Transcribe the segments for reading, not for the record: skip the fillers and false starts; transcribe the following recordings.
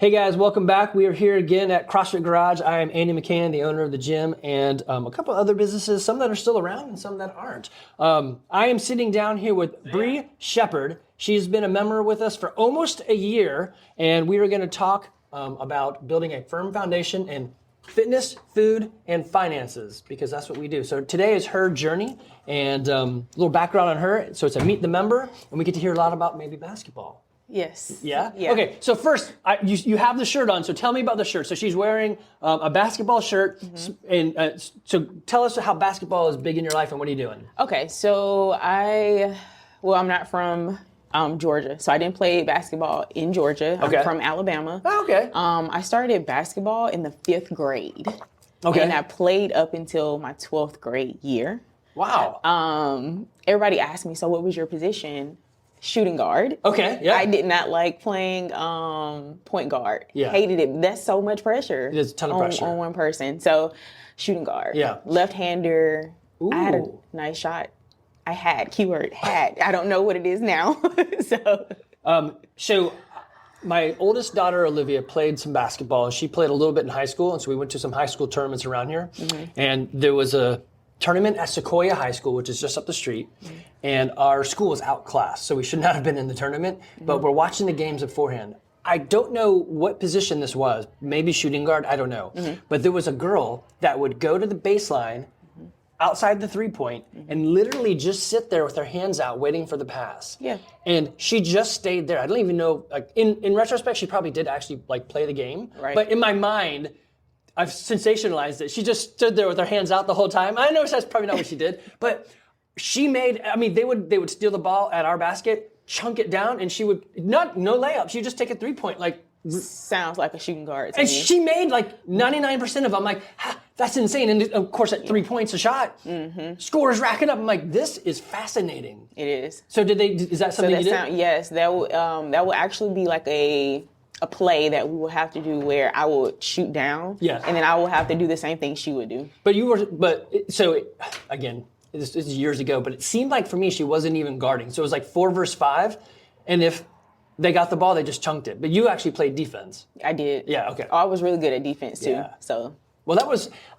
Hey guys, welcome back. We are here again at CrossFit Garage. I am Andy McCann, the owner of the gym, and a couple other businesses, some that are still around and some that aren't. I am sitting down here with Bre Shepherd. She's been a member with us for almost a year, and we are going to talk about building a firm foundation in fitness, food, and finances, because that's what we do. So today is her journey and a little background on her. So it's a meet the member, and we get to hear a lot about maybe basketball. Yes. Yeah? Yeah. Okay, so first, you have the shirt on, so tell me about the shirt. So she's wearing a basketball shirt, and so tell us how basketball is big in your life and what are you doing? Okay, so I'm not from Georgia, so I didn't play basketball in Georgia. Okay. I'm from Alabama. Oh, okay. I started basketball in the 5th grade. Okay. And I played up until my 12th grade year. Wow. Everybody asked me, so what was your position? Shooting guard. Okay, yeah. I did not like playing point guard. Yeah. Hated it. That's so much pressure. It is a ton of pressure. On one person. So shooting guard. Yeah. Left-hander. Ooh. I had a nice shot. I had, keyword, had. I don't know what it is now. So my oldest daughter, Olivia, played some basketball. She played a little bit in high school, and so we went to some high school tournaments around here. And there was a tournament at Sequoia High School, which is just up the street, and our school was outclassed, so we should not have been in the tournament, but we're watching the games beforehand. I don't know what position this was, maybe shooting guard, I don't know, but there was a girl that would go to the baseline outside the three-point and literally just sit there with her hands out waiting for the pass. Yeah. And she just stayed there. I don't even know, like in retrospect, she probably did actually like play the game, Right. but in my mind, I've sensationalized it. She just stood there with her hands out the whole time. I know that's probably not what she did, but she made, I mean, they would steal the ball at our basket, chunk it down, and she would, no layup. She would just take a 3-point, like. Sounds like a shooting guard to And me. she made like 99% of them. I'm like, that's insane. And of course, at 3 points a shot, scores racking up. I'm like, this is fascinating. It is. So is that something you did? Yes, that will actually be like a play that we will have to do where I would shoot down. Yes. And then I will have to do the same thing she would do. Again, this is years ago, but it seemed like for me, she wasn't even guarding. So it was like 4 versus 5. And if they got the ball, they just chunked it. But you actually played defense. I did. Yeah, okay. I was really good at defense too. Yeah. So. Well,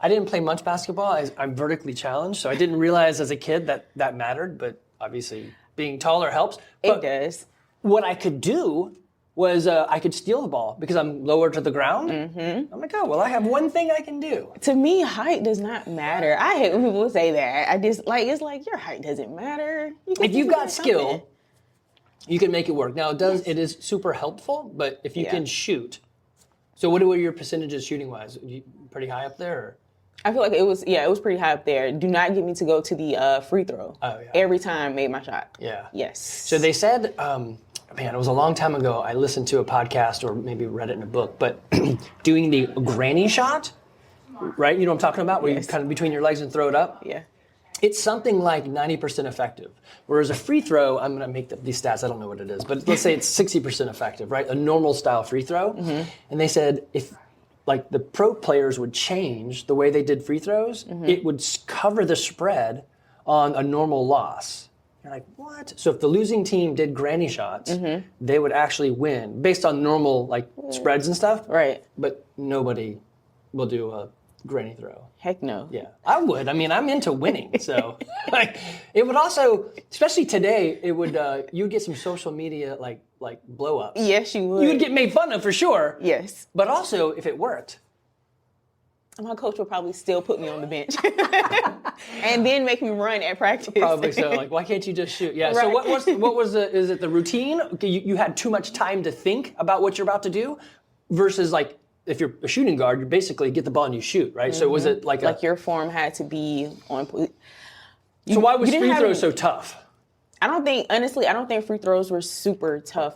I didn't play much basketball. I'm vertically challenged, so I didn't realize as a kid that mattered, but obviously being taller helps. But It does. what I could do was I could steal the ball because I'm lower to the ground. I'm like, oh, well, I have one thing I can do. To me, height does not matter. I hate when people say that. I just it's like your height doesn't matter. If you've got skill, you can make it work. Now, it is super helpful, but if you can shoot. So what were your percentages shooting-wise? You pretty high up there? Or? I feel like it was pretty high up there. Do not get me to go to the free throw. Oh, yeah. Every time made my shot. Yeah. Yes. So they said, man, it was a long time ago. I listened to a podcast or maybe read it in a book, but doing the granny shot, right? You know what I'm talking about? Where you kind of between your legs and throw it up? Yeah. It's something like 90% effective. Whereas a free throw, I'm going to make these stats, I don't know what it is, but let's say it's 60% effective, right? A normal style free throw. And they said if like the pro players would change the way they did free throws, it would cover the spread on a normal loss. You're like, what? So if the losing team did granny shots, they would actually win based on normal like spreads and stuff. Right. But nobody will do a granny throw. Heck no. Yeah, I would. I mean, I'm into winning, so like it would also, especially today, it would you would get some social media like blow ups. Yes, you would. You would get made fun of for sure. Yes. But also, if it worked, My coach would probably still put me on the bench and then make me run at practice. probably so. Like, why can't you just shoot? Yeah. So Right. what was is it the routine? Okay, you had too much time to think about what you're about to do, versus like. If you're a shooting guard, you basically get the ball and you shoot, right? So was it like your form had to be on. So why was you didn't free have throws any- so tough? I don't think free throws were super tough.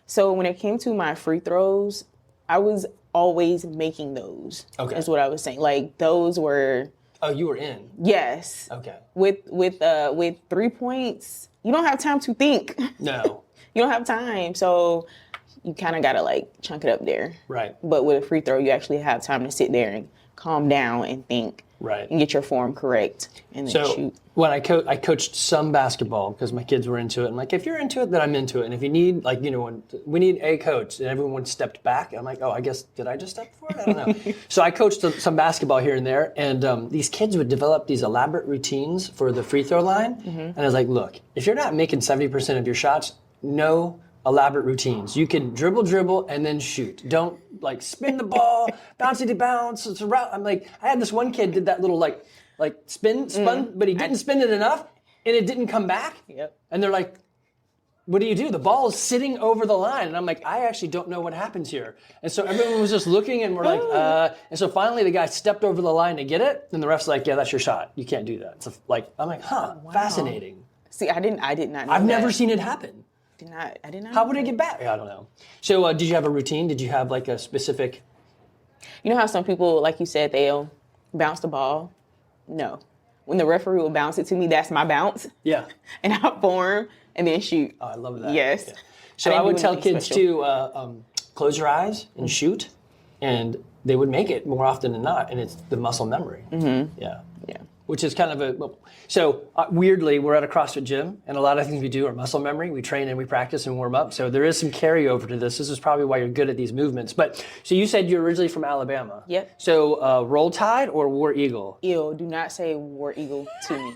So when it came to my free throws, I was always making those. Okay. Is what I was saying. Like those were. Oh, you were in. Yes. Okay. With 3 points, you don't have time to think. No. You don't have time. So you kind of got to like chunk it up there. Right. But with a free throw, you actually have time to sit there and calm down and think. Right. And get your form correct and then shoot. When I coached some basketball because my kids were into it. I'm like, if you're into it, then I'm into it. And if you need, like, when we need a coach, and everyone stepped back, I'm like, oh, I guess, did I just step forward? I don't know. So I coached some basketball here and there, and these kids would develop these elaborate routines for the free throw line. And I was like, look, if you're not making 70% of your shots, no elaborate routines. You can dribble, and then shoot. Don't like spin the ball, bouncy to bounce. It's around. I'm like, I had this one kid did that little like spun, but he didn't spin it enough, and it didn't come back. Yep. And they're like, what do? The ball is sitting over the line. And I'm like, I actually don't know what happens here. And so everyone was just looking, and we're like, and so finally the guy stepped over the line to get it, and the ref's like, yeah, that's your shot. You can't do that. It's I'm like, fascinating. See, I did not know I've never seen it happen. I did not. How would it get back? I don't know. So did you have a routine? Did you have like a specific? You know how some people, like you said, they'll bounce the ball? No. When the referee will bounce it to me, that's my bounce. Yeah. And I'll form and then shoot. Oh, I love that. Yes. Yeah. So I would tell kids to close your eyes and shoot, and they would make it more often than not, and it's the muscle memory. Mm-hmm. Yeah. Yeah. Which is kind of weirdly, we're at a CrossFit gym, and a lot of things we do are muscle memory. We train and we practice and warm up. So there is some carryover to this. This is probably why you're good at these movements. But so you said you're originally from Alabama. Yep. So Roll Tide or War Eagle? Ew, do not say War Eagle to me.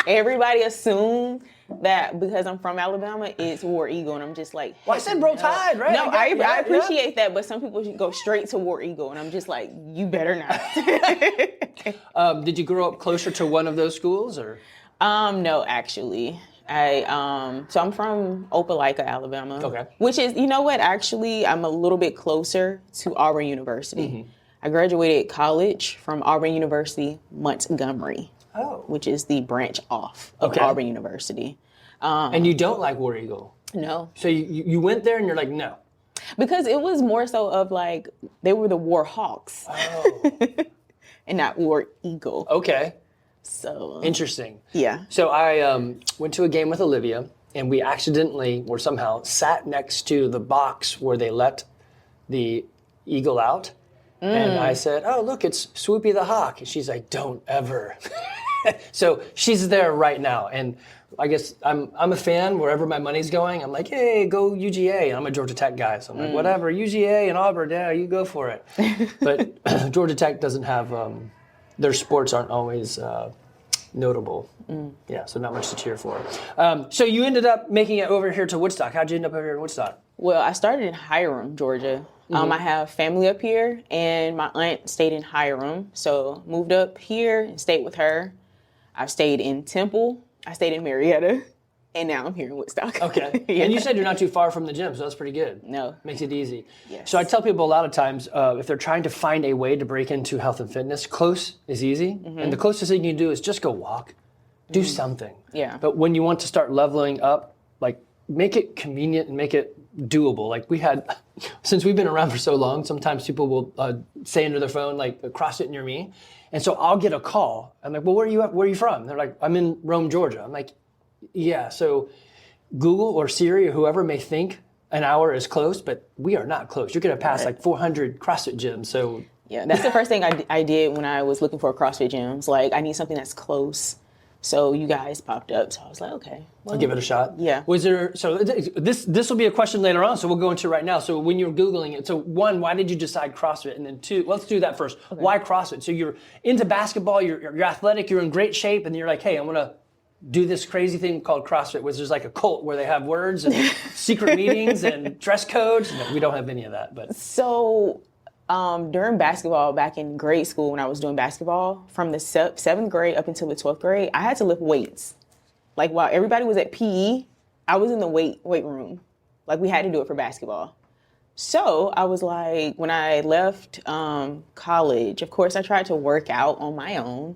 Everybody assumed that because I'm from Alabama, it's War Eagle, and I'm just like, well, I said Roll Tide, right? No, I appreciate that, but some people go straight to War Eagle, and I'm just like, you better not. Did you grow up closer to one of those schools, or? No, actually. So I'm from Opelika, Alabama. Okay. Which is, you know what, actually, I'm a little bit closer to Auburn University. Mm-hmm. I graduated college from Auburn University, Montgomery. Oh. Which is the branch off of Auburn University. And you don't like War Eagle? No. So you went there and you're like, no. Because it was more so of like, they were the War Hawks. Oh. And not War Eagle. Okay. So. Interesting. Yeah. So I went to a game with Olivia, and we accidentally, or somehow, sat next to the box where they let the eagle out. And I said, oh, look, it's Swoopy the Hawk. And she's like, don't ever. So she's there right now. And I guess I'm a fan wherever my money's going. I'm like, hey, go UGA. And I'm a Georgia Tech guy. So I'm like, whatever, UGA and Auburn, yeah, you go for it. But Georgia Tech doesn't have, their sports aren't always notable. Yeah, so not much to cheer for. So you ended up making it over here to Woodstock. How'd you end up over here in Woodstock? Well, I started in Hiram, Georgia. I have family up here, and my aunt stayed in Hiram. So moved up here and stayed with her. I've stayed in Temple. I stayed in Marietta. And now I'm here in Woodstock. Okay. Yeah. And you said you're not too far from the gym, so that's pretty good. No. Makes it easy. Yes. So I tell people a lot of times, if they're trying to find a way to break into health and fitness, close is easy. Mm-hmm. And the closest thing you can do is just go walk. Do something. Yeah. But when you want to start leveling up, like, make it convenient and make it doable. Like we had, since we've been around for so long, sometimes people will say into their phone, like, CrossFit near me. And so I'll get a call. I'm like, well, where are you from? They're like, I'm in Rome, Georgia. I'm like, yeah, so Google or Siri or whoever may think an hour is close, but we are not close. You're going to pass like 400 CrossFit gyms. So yeah, that's the first thing I did when I was looking for CrossFit gyms. Like, I need something that's close. So you guys popped up. So I was like, okay. Well, I'll give it a shot. Yeah. Was there, so this will be a question later on, so we'll go into it right now. So when you're Googling it, so one, why did you decide CrossFit? And then two, let's do that first. Okay. Why CrossFit? So you're into basketball, you're athletic, you're in great shape, and you're like, hey, I'm going to do this crazy thing called CrossFit, which is like a cult where they have words and secret meetings and dress codes. No, we don't have any of that. But so during basketball, back in grade school when I was doing basketball, from the 7th grade up until the 12th grade, I had to lift weights. Like while everybody was at PE, I was in the weight room. Like we had to do it for basketball. So I was like, when I left college, of course I tried to work out on my own.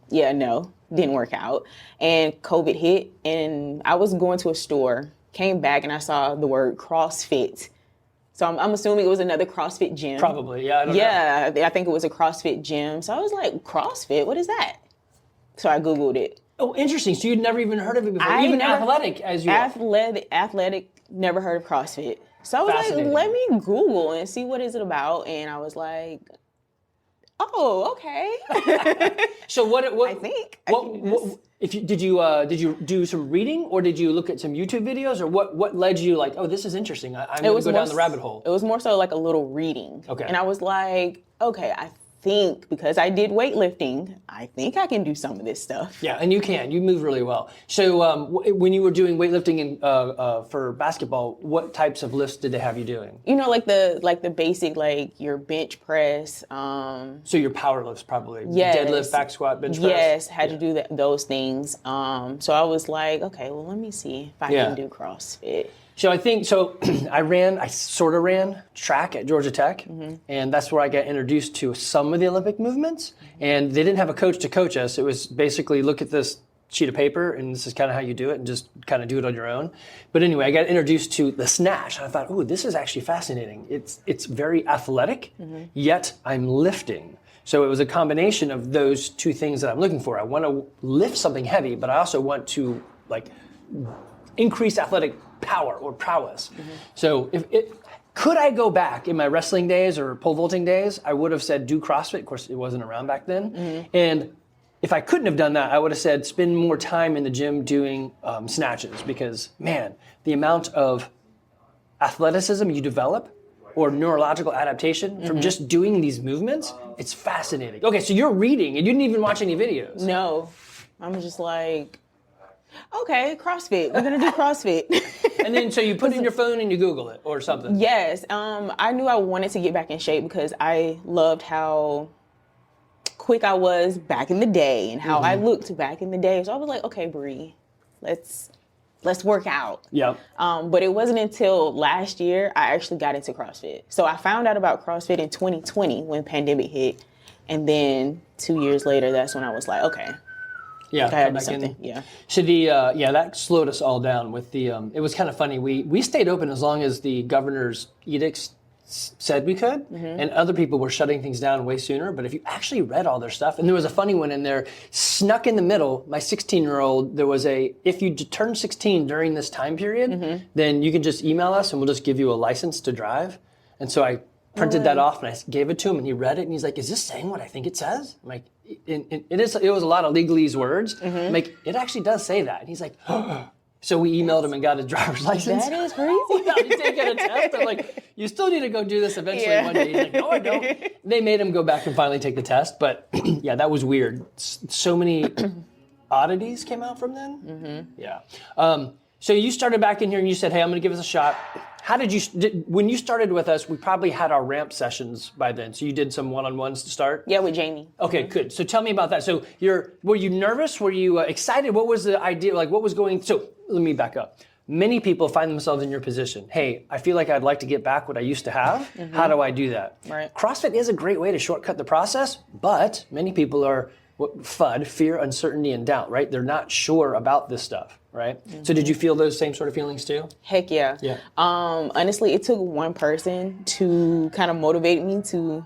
Yeah, no, didn't work out. And COVID hit, and I was going to a store, came back, and I saw the word CrossFit. So I'm assuming it was another CrossFit gym. Probably, yeah, I don't know. I think it was a CrossFit gym. So I was like, CrossFit, what is that? So I Googled it. Oh, interesting. So you'd never even heard of it before? Even athletic as you are. Athletic, never heard of CrossFit. So I was like, Fascinating. let me Google and see what is it about. And I was like, oh, okay. So what I think I can do this. if you did you do some reading, or did you look at some YouTube videos, or what led you like, oh, this is interesting, I'm going to go down the rabbit hole? It was more so like a little reading. Okay. And I was like, okay, I think because I did weightlifting, I think I can do some of this stuff. Yeah, and you move really well. So when you were doing weightlifting for basketball, what types of lifts did they have you doing? You know, like the basic, like your bench press. So your power lifts probably. Yes. Deadlift, back squat, bench press. Yes, had to do those things. So I was like, okay, well, let me see if I can do CrossFit. So I sort of ran track at Georgia Tech, and that's where I got introduced to some of the Olympic movements. And they didn't have a coach to coach us. It was basically look at this sheet of paper, and this is kind of how you do it, and just kind of do it on your own. But anyway, I got introduced to the snatch, and I thought, ooh, this is actually fascinating. It's very athletic, yet I'm lifting. So it was a combination of those two things that I'm looking for. I want to lift something heavy, but I also want to increase athletic power or prowess. So could I go back in my wrestling days or pole vaulting days, I would have said do CrossFit. Of course, it wasn't around back then. And if I couldn't have done that, I would have said spend more time in the gym doing snatches, because, man, the amount of athleticism you develop or neurological adaptation from just doing these movements, it's fascinating. Okay, so you're reading and you didn't even watch any videos. No, I'm just like, okay, CrossFit. We're gonna do CrossFit. And then so you put in your phone and you Google it or something. Yes, I knew I wanted to get back in shape because I loved how quick I was back in the day and how I looked back in the day. So I was like, okay, Bre, let's work out. Yeah. But it wasn't until last year I actually got into CrossFit. So I found out about CrossFit in 2020 when pandemic hit, and then 2 years later, that's when I was like, okay. Yeah, I gotta do something. Yeah. So that slowed us all down with the. It was kind of funny. We stayed open as long as the governor's edicts said we could, and other people were shutting things down way sooner. But if you actually read all their stuff, and there was a funny one in there, snuck in the middle. My 16-year-old, there was if you turn 16 during this time period, then you can just email us and we'll just give you a license to drive. And so I printed that off and I gave it to him, and he read it and he's like, "Is this saying what I think it says?" I'm like, It was a lot of legalese words. I'm like, it actually does say that. And he's like, so we emailed him and got his driver's license. That is crazy. Without taking a test. I'm like, you still need to go do this eventually one day. He's like, no, I don't. They made him go back and finally take the test. But yeah, that was weird. So many oddities came out from then. Yeah. So you started back in here and you said, hey, I'm going to give this a shot. How when you started with us, we probably had our ramp sessions by then. So you did some one-on-ones to start? Yeah, with Jamie. Okay, good. So tell me about that. So were you nervous? Were you excited? What was the idea? Like, what was going? So let me back up. Many people find themselves in your position. Hey, I feel like I'd like to get back what I used to have. How do I do that? Right. CrossFit is a great way to shortcut the process, but many people are FUD, fear, uncertainty, and doubt, right? They're not sure about this stuff, right? So did you feel those same sort of feelings too? Heck yeah. Yeah. Honestly, it took one person to kind of motivate me to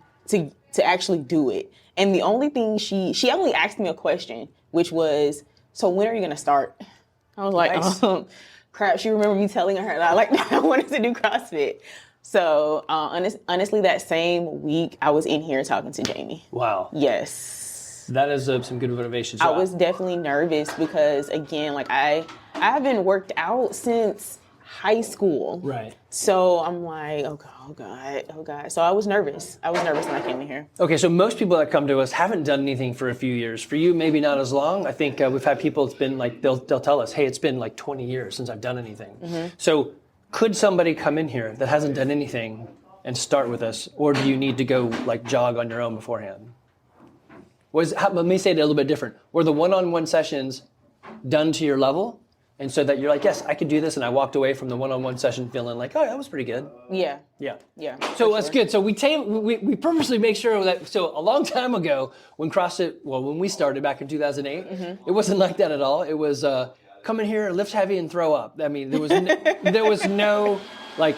actually do it. And the only thing she only asked me a question, which was, so when are you going to start? I was like, Nice. Crap. She remembered me telling her that I wanted to do CrossFit. So honestly, that same week I was in here talking to Jamie. Wow. Yes. That is some good motivation. So I was definitely nervous because, again, like I haven't worked out since high school. Right. So I'm like, oh God. So I was nervous. I was nervous when I came in here. Okay, so most people that come to us haven't done anything for a few years. For you, maybe not as long. I think we've had people, it's been like, they'll tell us, hey, it's been like 20 years since I've done anything. So could somebody come in here that hasn't done anything and start with us, or do you need to go like jog on your own beforehand? Let me say it a little bit different. Were the one-on-one sessions done to your level? And so that you're like, yes, I could do this. And I walked away from the one-on-one session feeling like, oh, that was pretty good. Yeah. Yeah. So that's good. So we purposely make sure that, so a long time ago when we started back in 2008, it wasn't like that at all. It was come in here, lift heavy and throw up. I mean, there was no like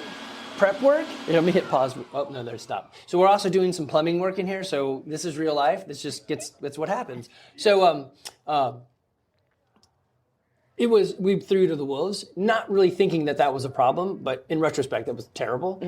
prep work. Here, let me hit pause. Oh, no, there, stop. So we're also doing some plumbing work in here. So this is real life. That's what happens. So, We threw to the wolves, not really thinking that was a problem, but in retrospect, that was terrible.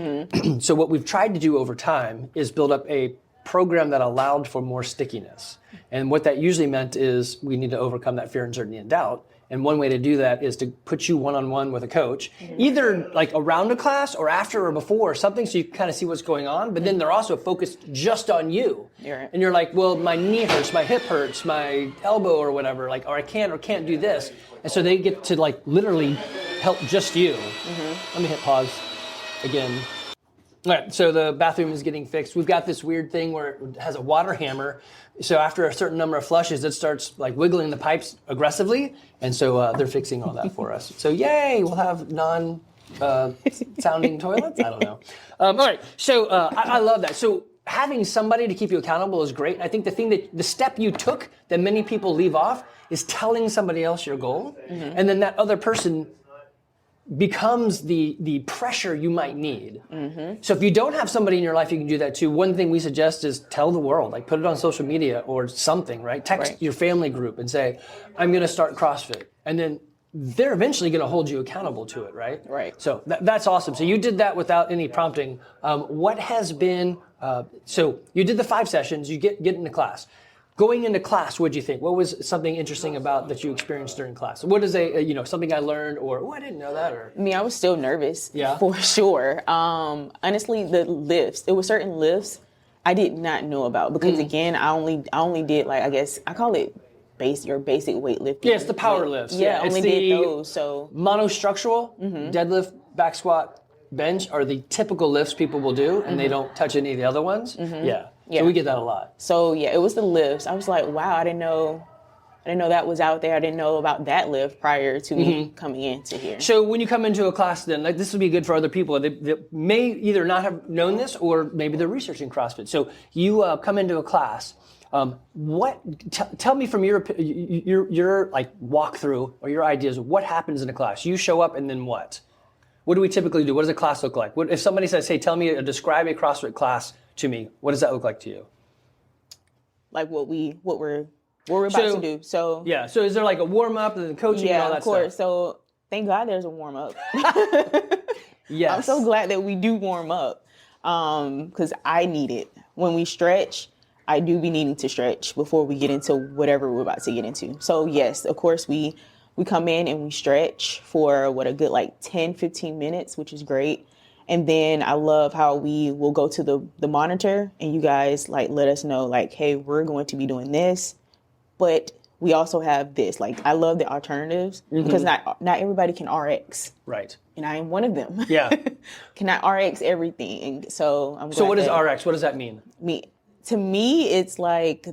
So what we've tried to do over time is build up a program that allowed for more stickiness. And what that usually meant is we need to overcome that fear, uncertainty, and doubt. And one way to do that is to put you one-on-one with a coach, either like around a class or after or before or something, so you can kind of see what's going on. But then they're also focused just on you. Right. And you're like, well, my knee hurts, my hip hurts, my elbow or whatever, like, or I can't do this. And so they get to like literally help just you. Let me hit pause again. All right, so the bathroom is getting fixed. We've got this weird thing where it has a water hammer. So after a certain number of flushes, it starts like wiggling the pipes aggressively. And so they're fixing all that for us. So yay, we'll have sounding toilets? I don't know. All right, so I love that. So having somebody to keep you accountable is great. I think the step you took that many people leave off is telling somebody else your goal. And then that other person becomes the pressure you might need. So if you don't have somebody in your life, you can do that too. One thing we suggest is tell the world, like put it on social media or something, right? Text your family group and say, I'm going to start CrossFit. And then they're eventually going to hold you accountable to it, right? Right. So that's awesome. So you did that without any prompting. What has been, so you did the 5 sessions, you get into class. Going into class, what'd you think? What was something interesting about that you experienced during class? What is something I learned, or I didn't know that, or? I mean, I was still nervous, Yeah. for sure. Honestly, the lifts, there were certain lifts I did not know about because again, I only did like, I guess I call it basic weightlifting. Yeah, it's the power lifts. Yeah, I it's only did those. So monostructural, deadlift, back squat, bench are the typical lifts people will do, and they don't touch any of the other ones. Yeah. So we get that a lot. So yeah, it was the lifts. I was like, wow, I didn't know that was out there. I didn't know about that lift prior to me coming into here. So when you come into a class, then like this would be good for other people that may either not have known this or maybe they're researching CrossFit. So you come into a class. Tell me from your like walkthrough or your ideas. What happens in a class? You show up and then what? What do we typically do? What does a class look like? If somebody says, "Hey, describe a CrossFit class to me," what does that look like to you? Like what we're about to do. So yeah. So is there like a warm up and then coaching and all that of course. stuff? So thank God there's a warm up. Yes. I'm so glad that we do warm up because I need it. When we stretch, I do be needing to stretch before we get into whatever we're about to get into. So yes, of course we come in and we stretch for a good like 10, 15 minutes, which is great. And then I love how we will go to the monitor and you guys like let us know like, hey, we're going to be doing this, but we also have this. Like I love the alternatives because not everybody can RX. Right. And I am one of them. Yeah. Cannot RX everything. So I'm glad So what is that RX? What does that mean? to me, it's like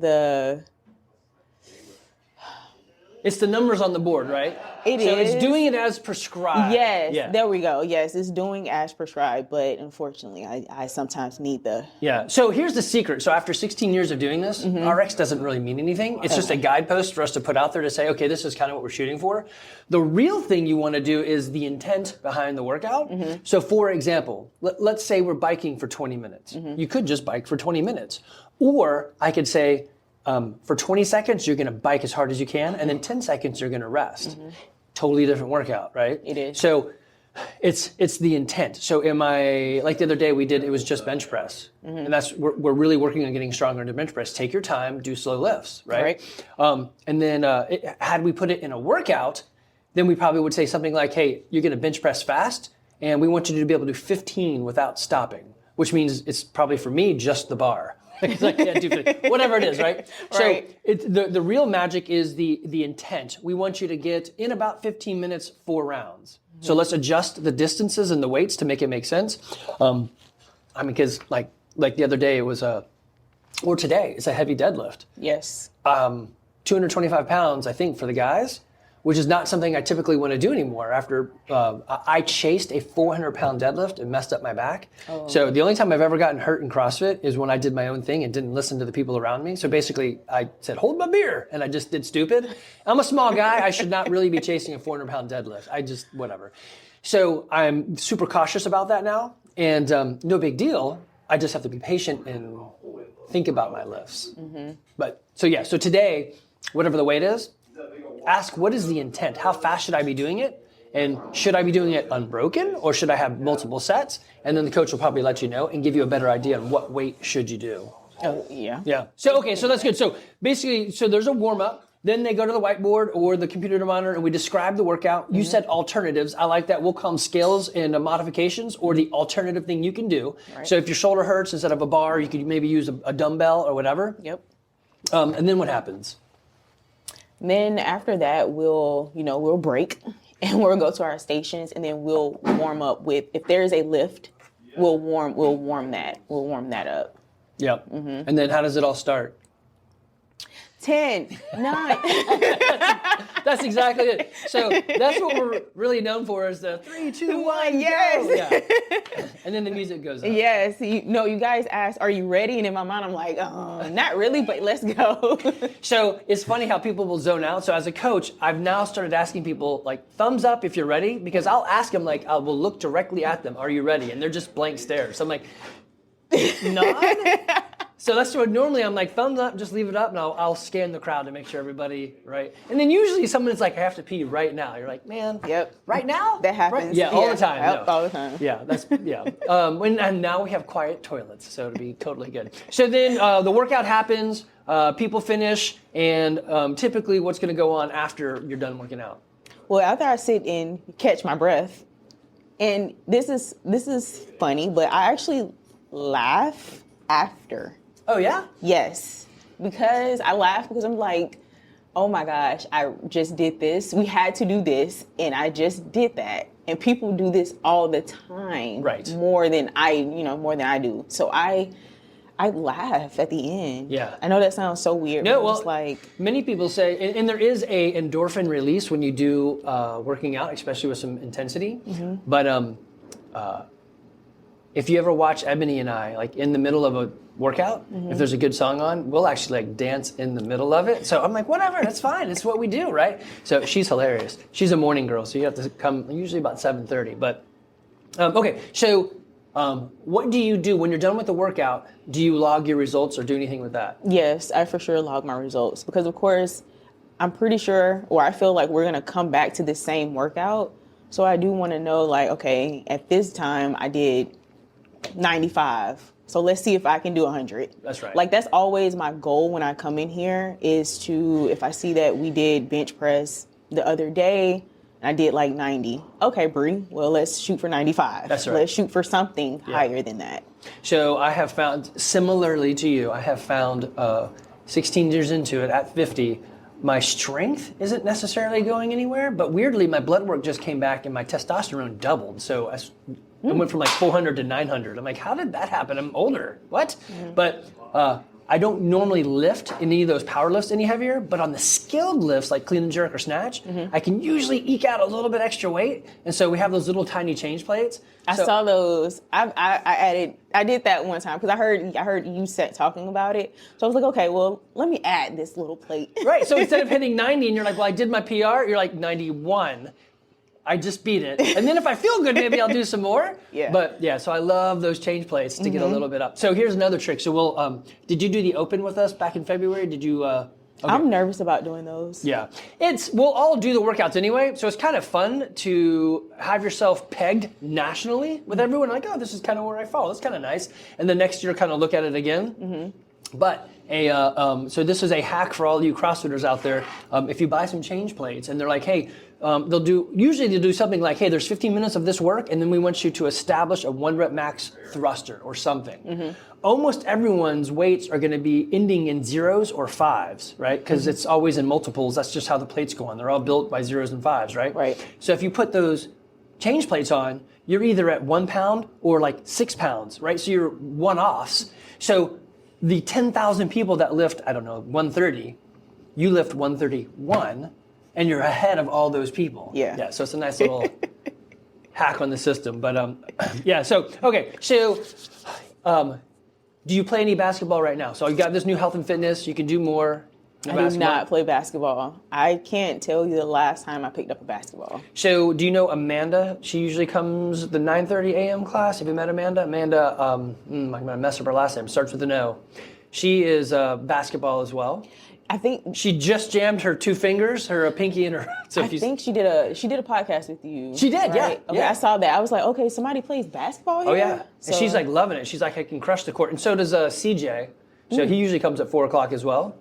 It's the numbers on the board, right? It so is. It's doing it as prescribed. Yes, Yeah. there we go. Yes, it's doing as prescribed, but unfortunately, I sometimes need the... Yeah. So here's the secret. So after 16 years of doing this, RX doesn't really mean anything. It's just a guidepost for us to put out there to say, okay, this is kind of what we're shooting for. The real thing you want to do is the intent behind the workout. So for example, let's say we're biking for 20 minutes. You could just bike for 20 minutes. Or I could say, for 20 seconds, you're going to bike as hard as you can, and then 10 seconds, you're going to rest. Totally different workout, right? It is. So it's the intent. So am I, like the other day it was just bench press. And we're really working on getting stronger into bench press. Take your time, do slow lifts, right? And then had we put it in a workout, then we probably would say something like, hey, you're going to bench press fast, and we want you to be able to do 15 without stopping, which means it's probably for me just the bar. Because I can't do 15, whatever it is, right? Right. So the real magic is the intent. We want you to get in about 15 minutes, 4 rounds. So let's adjust the distances and the weights to make it make sense. Because like the other day it was or today it's a heavy deadlift. Yes. 225 pounds, I think, for the guys, which is not something I typically want to do anymore. After I chased a 400-pound deadlift and messed up my back. So the only time I've ever gotten hurt in CrossFit is when I did my own thing and didn't listen to the people around me. So basically, I said, hold my beer, and I just did stupid. I'm a small guy. I should not really be chasing a 400-pound deadlift. whatever. So I'm super cautious about that now, and no big deal. I just have to be patient and think about my lifts. So today, whatever the weight is, ask what is the intent? How fast should I be doing it? And should I be doing it unbroken or should I have multiple sets? And then the coach will probably let you know and give you a better idea on what weight should you do. Oh, yeah. Yeah. So, okay, so that's good. So basically, so there's a warm up. Then they go to the whiteboard or the computer monitor and we describe the workout. You said alternatives. I like that. We'll call them scales and modifications or the alternative thing you can do. Right. So if your shoulder hurts, instead of a bar, you could maybe use a dumbbell or whatever. Yep. And then what happens? Then after that, we'll break and we'll go to our stations and then we'll warm up with, if there's a lift, we'll warm that up. Yep. And then how does it all start? 10, 9. That's exactly it. So that's what we're really known for is the 3, 2, 1, yes. go. Yeah. And then the music goes up. Yes. You guys asked, are you ready? And in my mind, I'm like, not really, but let's go. So it's funny how people will zone out. So as a coach, I've now started asking people like thumbs up if you're ready, because I'll ask them like, I will look directly at them. Are you ready? And they're just blank stares. So I'm like, nod? So that's what normally I'm like, thumbs up, just leave it up, and I'll scan the crowd to make sure everybody, right? And then usually someone's like, I have to pee right now. You're like, man, Yep. right now? That happens. Right? Yeah, all the time. Yep, No. all the time. Yeah, yeah. And now we have quiet toilets, so it'll be totally good. So then the workout happens, people finish, and typically what's going to go on after you're done working out? Well, after I sit and catch my breath, and this is funny, but I actually laugh after. Oh, yeah? Yes, because I laugh because I'm like, oh my gosh, I just did this. We had to do this, and I just did that. And people do this all the time, Right? More than I do. So I laugh at the end. Yeah. I know that sounds so weird. No, but well, it's like many people say, and there is a endorphin release when you do working out, especially with some intensity. But if you ever watch Ebony and I, like in the middle of a workout, if there's a good song on, we'll actually like dance in the middle of it. So I'm like, whatever, that's fine. It's what we do, right? So she's hilarious. She's a morning girl, so you have to come usually about 7:30. But okay, so what do you do when you're done with the workout? Do you log your results or do anything with that? yes, I for sure log my results because of course I'm pretty sure, or I feel like we're gonna come back to the same workout. So I do want to know, like, okay, at this time I did 95. So let's see if I can do 100. That's right. Like, that's always my goal when I come in here is to, if I see that we did bench press the other day, and I did like 90. Okay, Bre, well, let's shoot for 95. That's right. Let's shoot for something higher than that. So I have found, similarly to you, I have found 16 years into it at 50, my strength isn't necessarily going anywhere, but weirdly, my blood work just came back and my testosterone doubled. So I went from like 400 to 900. I'm like, how did that happen? I'm older. What? But I don't normally lift any of those power lifts any heavier, but on the skilled lifts like clean and jerk or snatch, I can usually eke out a little bit extra weight. And so we have those little tiny change plates. I saw those. I did that one time because I heard you talking about it. So I was like, okay, well, let me add this little plate. Right. So instead of hitting 90 and you're like, well, I did my PR, you're like 91. I just beat it. And then if I feel good, maybe I'll do some more. Yeah. But yeah, so I love those change plates to get a little bit up. So here's another trick. So we'll, did you do the open with us back in February? Did you, okay. I'm nervous about doing those. Yeah. We'll all do the workouts anyway. So it's kind of fun to have yourself pegged nationally with everyone. Like, oh, this is kind of where I fall. That's kind of nice. And the next year kind of look at it again. But so this is a hack for all you CrossFitters out there. If you buy some change plates and they're like, hey, they'll do something like, hey, there's 15 minutes of this work, and then we want you to establish a 1 rep max thruster or something. Almost everyone's weights are going to be ending in 0s or 5s, right? Because it's always in multiples. That's just how the plates go on. They're all built by 0s and 5s, right? Right. So if you put those change plates on, you're either at 1 pound or like 6 pounds, right? So you're one-offs. So the 10,000 people that lift, I don't know, 130, you lift 131, and you're ahead of all those people. Yeah. So it's a nice little hack on the system. But yeah, so, okay. So do you play any basketball right now? So you got this new health and fitness. You can do more. I do not play basketball. I can't tell you the last time I picked up a basketball. So do you know Amanda? She usually comes the 9:30 a.m. class. Have you met Amanda? Amanda, I'm going to mess up her last name. Starts with an O. She is basketball as well. I think She just jammed her 2 fingers, her pinky and her. So I think she did a podcast with you. She did, yeah, right? Okay, yeah. I saw that. I was like, okay, somebody plays basketball here. Oh yeah, So, and she's like loving it. She's like, I can crush the court, and so does CJ. So he usually comes at 4:00 as well.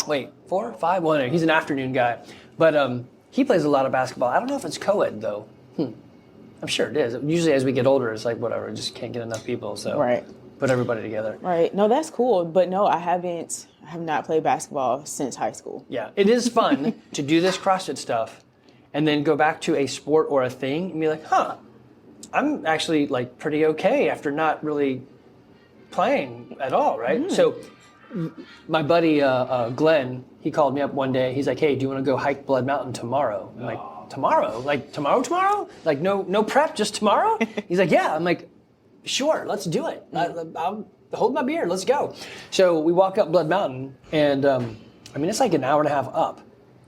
Wait, 4, 5, 1. He's an afternoon guy, but he plays a lot of basketball. I don't know if it's co-ed though. I'm sure it is. Usually, as we get older, it's like whatever. Just can't get enough people. So right. Put everybody together. Right. No, that's cool. But no, I have not played basketball since high school. Yeah, it is fun to do this CrossFit stuff, and then go back to a sport or a thing and be like, I'm actually like pretty okay after not really playing at all, right? So my buddy Glenn, he called me up one day. He's like, hey, do you want to go hike Blood Mountain tomorrow? I'm like, tomorrow? Like tomorrow? Like no prep, just tomorrow? He's like, yeah. I'm like, sure, let's do it. I'll hold my beer, let's go. So we walk up Blood Mountain, and it's like an hour and a half up,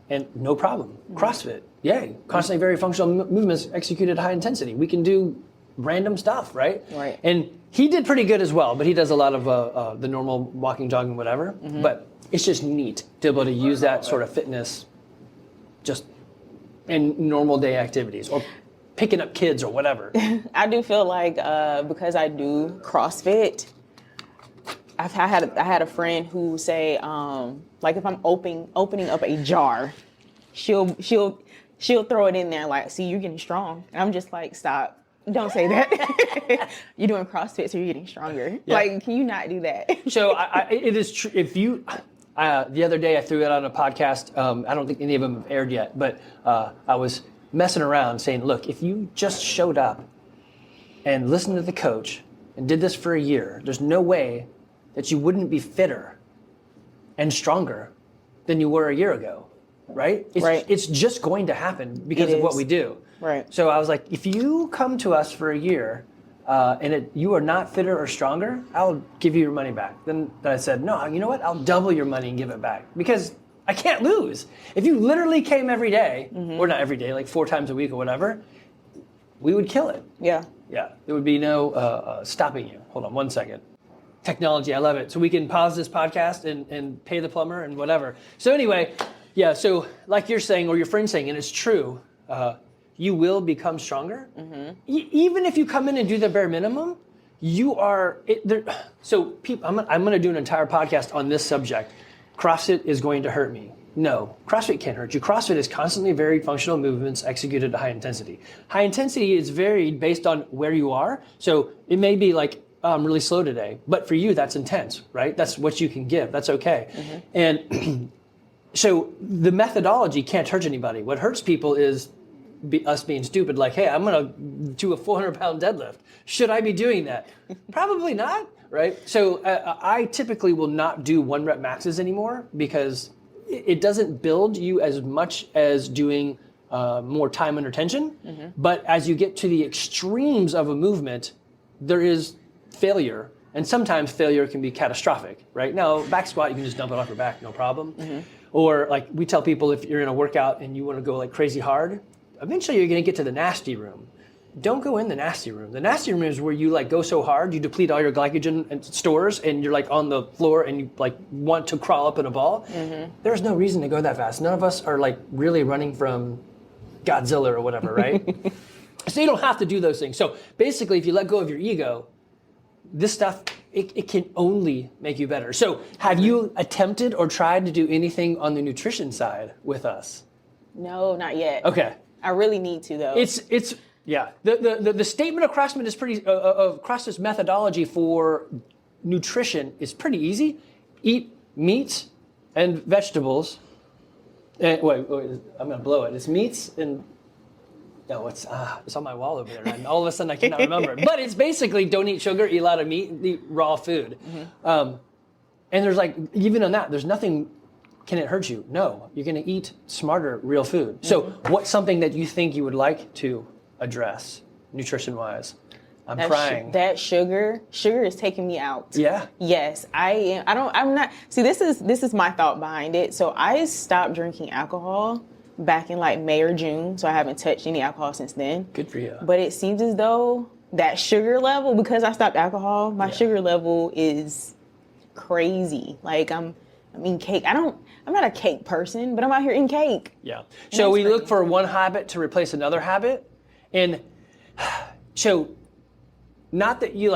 and no problem. CrossFit, yay. Constantly very functional movements executed high intensity. We can do random stuff, right? Right. And he did pretty good as well, but he does a lot of the normal walking, jogging, whatever. But it's just neat to be able to use that sort of fitness just in normal day activities, or picking up kids or whatever. I do feel like because I do CrossFit, I had a friend who say like if I'm opening up a jar, she'll throw it in there like, see, you're getting strong, and I'm just like, stop, don't say that. You're doing CrossFit, so you're getting stronger. Yeah. Like, can you not do that? So it is true. If you, the other day I threw it on a podcast. I don't think any of them have aired yet, but I was messing around saying, look, if you just showed up and listened to the coach and did this for a year, there's no way that you wouldn't be fitter and stronger than you were a year ago, right? It's just going to happen because of what we do. Right. So I was like, if you come to us for a year and you are not fitter or stronger, I'll give you your money back. Then I said, no, you know what? I'll double your money and give it back, because I can't lose. If you literally came every day, or not every day, like 4 times a week or whatever, we would kill it. Yeah. Yeah, there would be no stopping you. Hold on 1 second. Technology, I love it. So we can pause this podcast and pay the plumber and whatever. So anyway, yeah, so like you're saying, or your friend's saying, and it's true, you will become stronger. Even if you come in and do the bare minimum, you are, so people, I'm going to do an entire podcast on this subject. CrossFit is going to hurt me. No, CrossFit can't hurt you. CrossFit is constantly very functional movements executed at high intensity. High intensity is varied based on where you are. So it may be like, I'm really slow today, but for you, that's intense, right? That's what you can give. That's okay. And so the methodology can't hurt anybody. What hurts people is us being stupid, like, hey, I'm going to do a 400-pound deadlift. Should I be doing that? Probably not. Right? So I typically will not do 1 rep maxes anymore, because it doesn't build you as much as doing more time under tension. But as you get to the extremes of a movement, there is failure. And sometimes failure can be catastrophic, right? Now, back squat, you can just dump it off your back, no problem. Or like we tell people, if you're in a workout and you want to go like crazy hard, eventually you're going to get to the nasty room. Don't go in the nasty room. The nasty room is where you like go so hard, you deplete all your glycogen and stores, and you're like on the floor and you like want to crawl up in a ball. There's no reason to go that fast. None of us are like really running from Godzilla or whatever, right? So you don't have to do those things. So basically, if you let go of your ego, this stuff, it can only make you better. So have you attempted or tried to do anything on the nutrition side with us? No, not yet. Okay. I really need to, though. It's yeah. The statement of CrossFit is pretty of CrossFit's methodology for nutrition is pretty easy. Eat meats and vegetables. And wait, I'm gonna blow it. It's meats and no, it's on my wall over there, and all of a sudden I cannot remember it. But it's basically don't eat sugar, eat a lot of meat, eat raw food. And there's like, even on that, there's nothing. Can it hurt you? No, you're going to eat smarter, real food. So what's something that you think you would like to address nutrition-wise? I'm trying. That sugar is taking me out. Yeah. Yes, I am. I'm not. See, this is my thought behind it. So I stopped drinking alcohol back in like May or June. So I haven't touched any alcohol since then. Good for you. But it seems as though that sugar level, because I stopped alcohol, my sugar level is crazy. Like I'm I'm eating cake. I'm not a cake person, but I'm out here eating cake. Yeah. So we look for one habit to replace another habit. And so not that you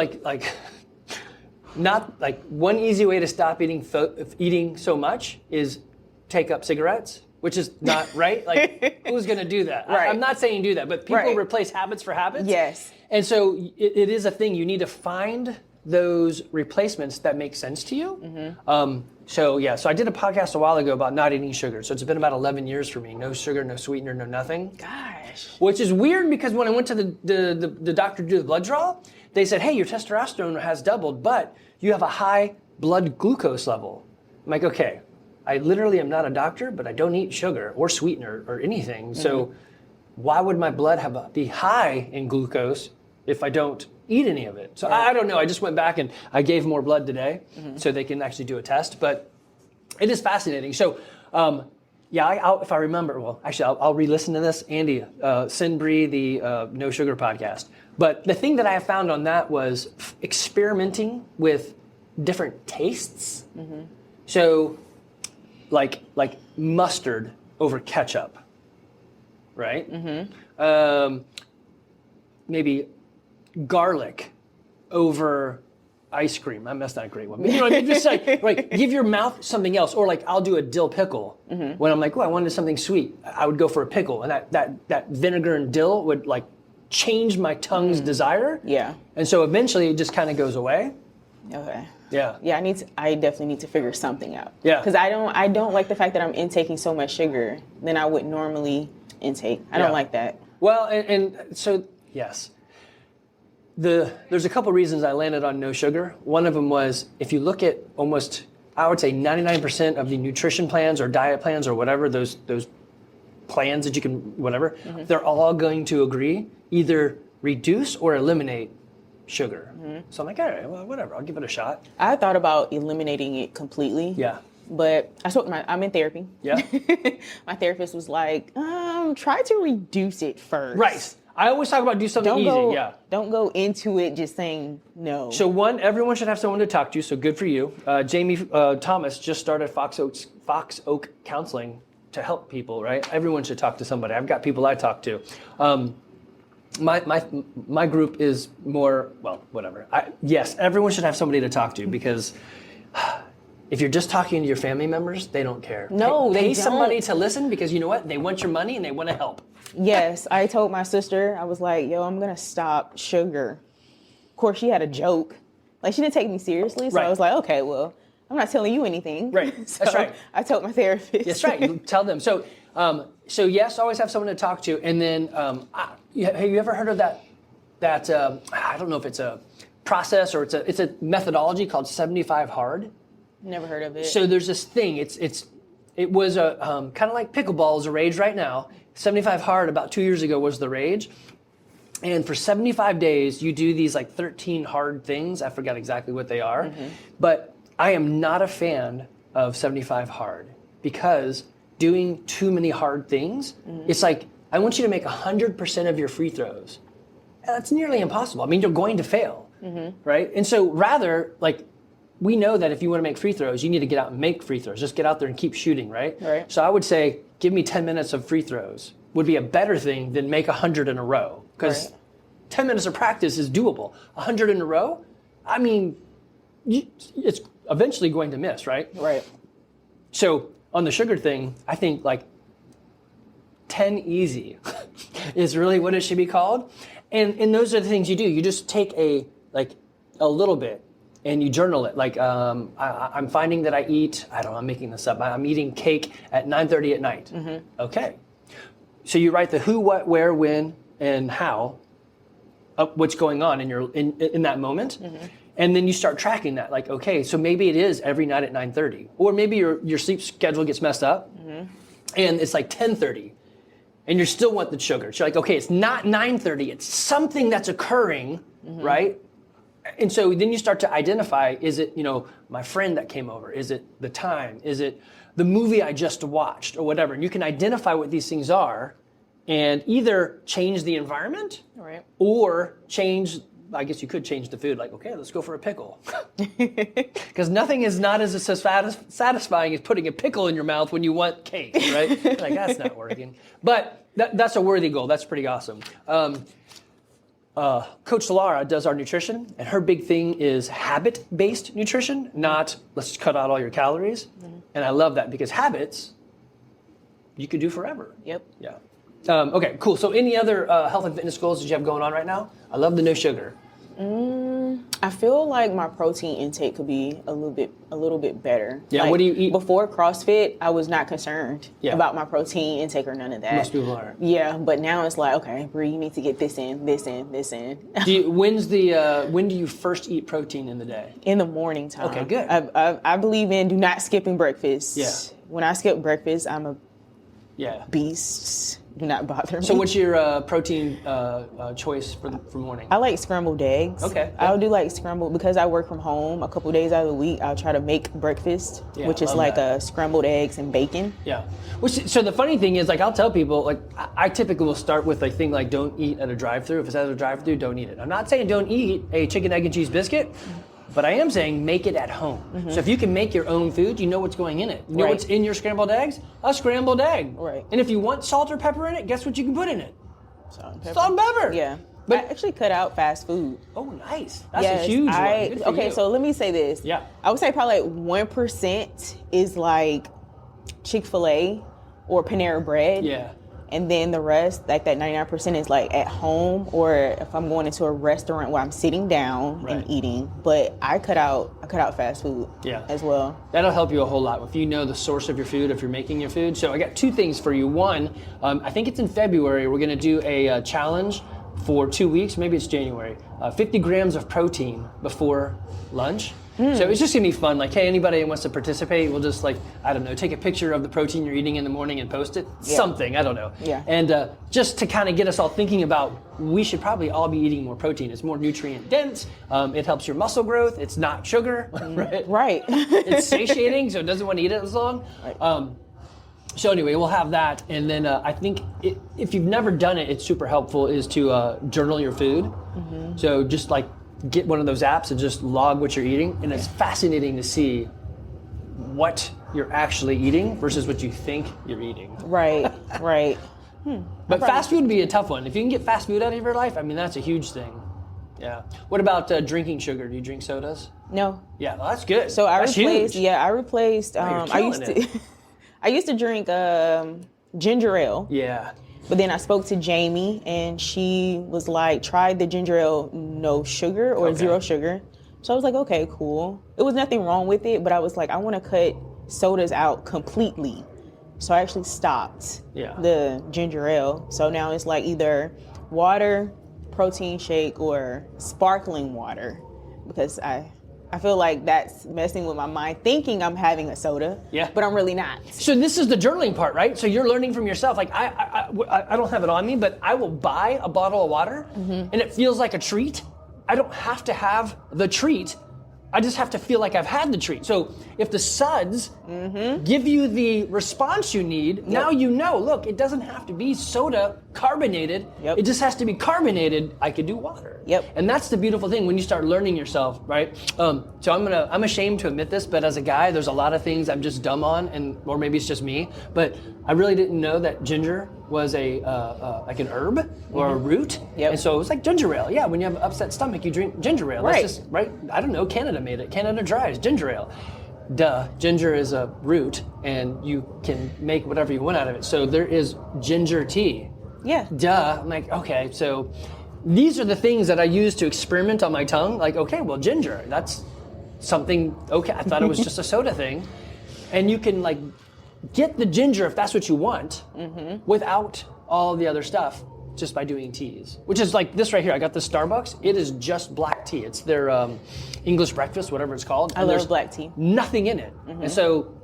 not like one easy way to stop eating so much is take up cigarettes, which is not right. Like, who's going to do that? Right. I'm not saying do that, but people replace habits for habits. Yes. And so it is a thing. You need to find those replacements that make sense to you. So I did a podcast a while ago about not eating sugar. So it's been about 11 years for me. No sugar, no sweetener, no nothing. Gosh. Which is weird because when I went to the doctor to do the blood draw, they said, hey, your testosterone has doubled, but you have a high blood glucose level. I'm like, okay, I literally am not a doctor, but I don't eat sugar or sweetener or anything. So why would my blood be high in glucose if I don't eat any of it? So I don't know. I just went back and I gave more blood today so they can actually do a test. But it is fascinating. So if I remember, I'll re-listen to this. Andy, send Bre the No Sugar podcast. But the thing that I have found on that was experimenting with different tastes. So like mustard over ketchup, right? Maybe garlic over ice cream. That's not a great one. But, you know, just like give your mouth something else. Or like I'll do a dill pickle. When I'm like, I wanted something sweet, I would go for a pickle. And that vinegar and dill would like change my tongue's desire. Yeah. And so eventually it just kind of goes away. Okay. Yeah. Yeah, I definitely need to figure something out. Yeah. Because I don't like the fact that I'm intaking so much sugar than I would normally intake. I don't like that. Well, and so, yes. There's a couple reasons I landed on no sugar. One of them was if you look at almost, I would say 99% of the nutrition plans or diet plans or whatever, those plans that you can, whatever, they're all going to agree, either reduce or eliminate sugar. So I'm like, all right, well, whatever, I'll give it a shot. I thought about eliminating it completely. Yeah. But I'm in therapy. Yeah. My therapist was like, try to reduce it first. Right. I always talk about do something easy. Don't go into it just saying no. So everyone should have someone to talk to, so good for you. Jamie Thomas just started Fox Oak Counseling to help people, right? Everyone should talk to somebody. I've got people I talk to. My group is more, well, whatever. Yes, everyone should have somebody to talk to because if you're just talking to your family members, they don't care. No, they don't. Pay somebody to listen because you know what? They want your money and they want to help. Yes, I told my sister, I was like, I'm going to stop sugar. Of course, she had a joke. Like, she didn't take me seriously, so I was like, okay, well, I'm not telling you anything. Right, So that's right. I told my therapist. That's right, you tell them. So yes, always have someone to talk to. And then, have you ever heard of that I don't know if it's a process or it's a methodology called 75 hard? Never heard of it. So there's this thing, it was a kind of like pickleball is a rage right now. 75 hard about 2 years ago was the rage. And for 75 days, you do these like 13 hard things. I forgot exactly what they are. But I am not a fan of 75 hard because doing too many hard things, it's like, I want you to make 100% of your free throws. And that's nearly impossible. I mean, you're going to fail, right? And so rather, like, we know that if you want to make free throws, you need to get out and make free throws. Just get out there and keep shooting, right? Right. So I would say, give me 10 minutes of free throws would be a better thing than make 100 in a row. Because 10 minutes of practice is doable. 100 in a row, I mean, it's eventually going to miss, right? Right. So on the sugar thing, I think like 10 easy is really what it should be called. And those are the things you do. You just take a little bit and you journal it. Like I'm finding that I eat, I don't know, I'm making this up. I'm eating cake at 9:30 at night. Okay. So you write the who, what, where, when, and how, what's going on in that moment. And then you start tracking that. Like, okay, so maybe it is every night at 9:30. Or maybe your sleep schedule gets messed up and it's like 10:30. And you still want the sugar. So you're like, okay, it's not 9:30. It's something that's occurring, right? And so then you start to identify, is it, my friend that came over? Is it the time? Is it the movie I just watched or whatever? And you can identify what these things are and either change the environment or change I guess you could change the food. Like, okay, let's go for a pickle. Because nothing is not as satisfying as putting a pickle in your mouth when you want cake, right? Like, that's not working. But that's a worthy goal. That's pretty awesome. Coach Lara does our nutrition, and her big thing is habit-based nutrition, not let's cut out all your calories. And I love that because habits you could do forever. Yep. Yeah. Okay, cool. So any other health and fitness goals that you have going on right now? I love the no sugar. I feel like my protein intake could be a little bit better. Yeah, like, what do you eat? Before CrossFit, I was not concerned about my protein intake or none of that. Most people aren't. Yeah, but now it's like, okay, Bre, you need to get this in, this in, this in. When do you first eat protein in the day? In the morning time. Okay, good. I believe in do not skipping breakfast. Yeah. When I skip breakfast, I'm a Yeah. beast. Do not bother me. So what's your protein choice for morning? I like scrambled eggs. Okay. I'll do like scrambled because I work from home a couple days out of the week. I'll try to make breakfast, which is like scrambled eggs and bacon. Yeah. So the funny thing is, like, I'll tell people, like, I typically will start with a thing like don't eat at a drive-thru. If it's at a drive-thru, don't eat it. I'm not saying don't eat a chicken, egg, and cheese biscuit. But I am saying make it at home. So if you can make your own food, you know what's going in it. You know what's in your scrambled eggs? A scrambled egg. Right. And if you want salt or pepper in it, guess what you can put in it? Salt and pepper. Salt and pepper. Yeah. But I actually cut out fast food. Oh, nice. That's a huge one. Good for you. So let me say this. Yeah. I would say probably like 1% is like Chick-fil-A or Panera bread. Yeah. And then the rest, like that 99% is like at home or if I'm going into a restaurant where I'm sitting down and eating. But I cut out fast food as well. That'll help you a whole lot if you know the source of your food, if you're making your food. So I got two things for you. One, I think it's in February, we're gonna do a challenge for 2 weeks, maybe it's January, 50 grams of protein before lunch. So it's just gonna be fun. Like, hey, anybody that wants to participate, we'll just, like, I don't know, take a picture of the protein you're eating in the morning and post it. Something, I don't know. Yeah. And just to kind of get us all thinking about, we should probably all be eating more protein. It's more nutrient dense. It helps your muscle growth. It's not sugar, right? Right. It's satiating, so it doesn't want to eat it as long. Right. So anyway, we'll have that. And then I think if you've never done it, it's super helpful is to journal your food. So just like get one of those apps and just log what you're eating. And it's fascinating to see what you're actually eating versus what you think you're eating. Right. But fast food would be a tough one. If you can get fast food out of your life, I mean, that's a huge thing. Yeah. What about drinking sugar? Do you drink sodas? No. Yeah, well, that's good. So I that's replaced. huge. Yeah, I replaced. I used to. I used to drink ginger ale. Yeah. But then I spoke to Jamie, and she was like, "Try the ginger ale, no sugar or zero sugar." So I was like, "Okay, cool." It was nothing wrong with it, but I was like, I want to cut sodas out completely. So I actually stopped the ginger ale. So now it's like either water, protein shake, or sparkling water, because I feel like that's messing with my mind, thinking I'm having a soda, but I'm really not. So this is the journaling part, right? So you're learning from yourself. Like I don't have it on me, but I will buy a bottle of water, and it feels like a treat. I don't have to have the treat. I just have to feel like I've had the treat. So if the suds give you the response you need, now you know, look, it doesn't have to be soda carbonated. It just has to be carbonated. I could do water. And that's the beautiful thing when you start learning yourself, right? So I'm ashamed to admit this, but as a guy, there's a lot of things I'm just dumb on, or maybe it's just me, but I really didn't know that ginger was like an herb or a root. And so it was like ginger ale. Yeah, when you have an upset stomach, you drink ginger ale. That's just, right? I don't know, Canada made it. Canada dries ginger ale. Duh, ginger is a root and you can make whatever you want out of it. So there is ginger tea. Duh. I'm like, okay, so these are the things that I use to experiment on my tongue. Like, okay, well, ginger, that's something, okay, I thought it was just a soda thing. And you can like get the ginger if that's what you want without all the other stuff just by doing teas. Which is like this right here. I got the Starbucks. It is just black tea. It's their English breakfast, whatever it's called. I love black tea. Nothing in it. And so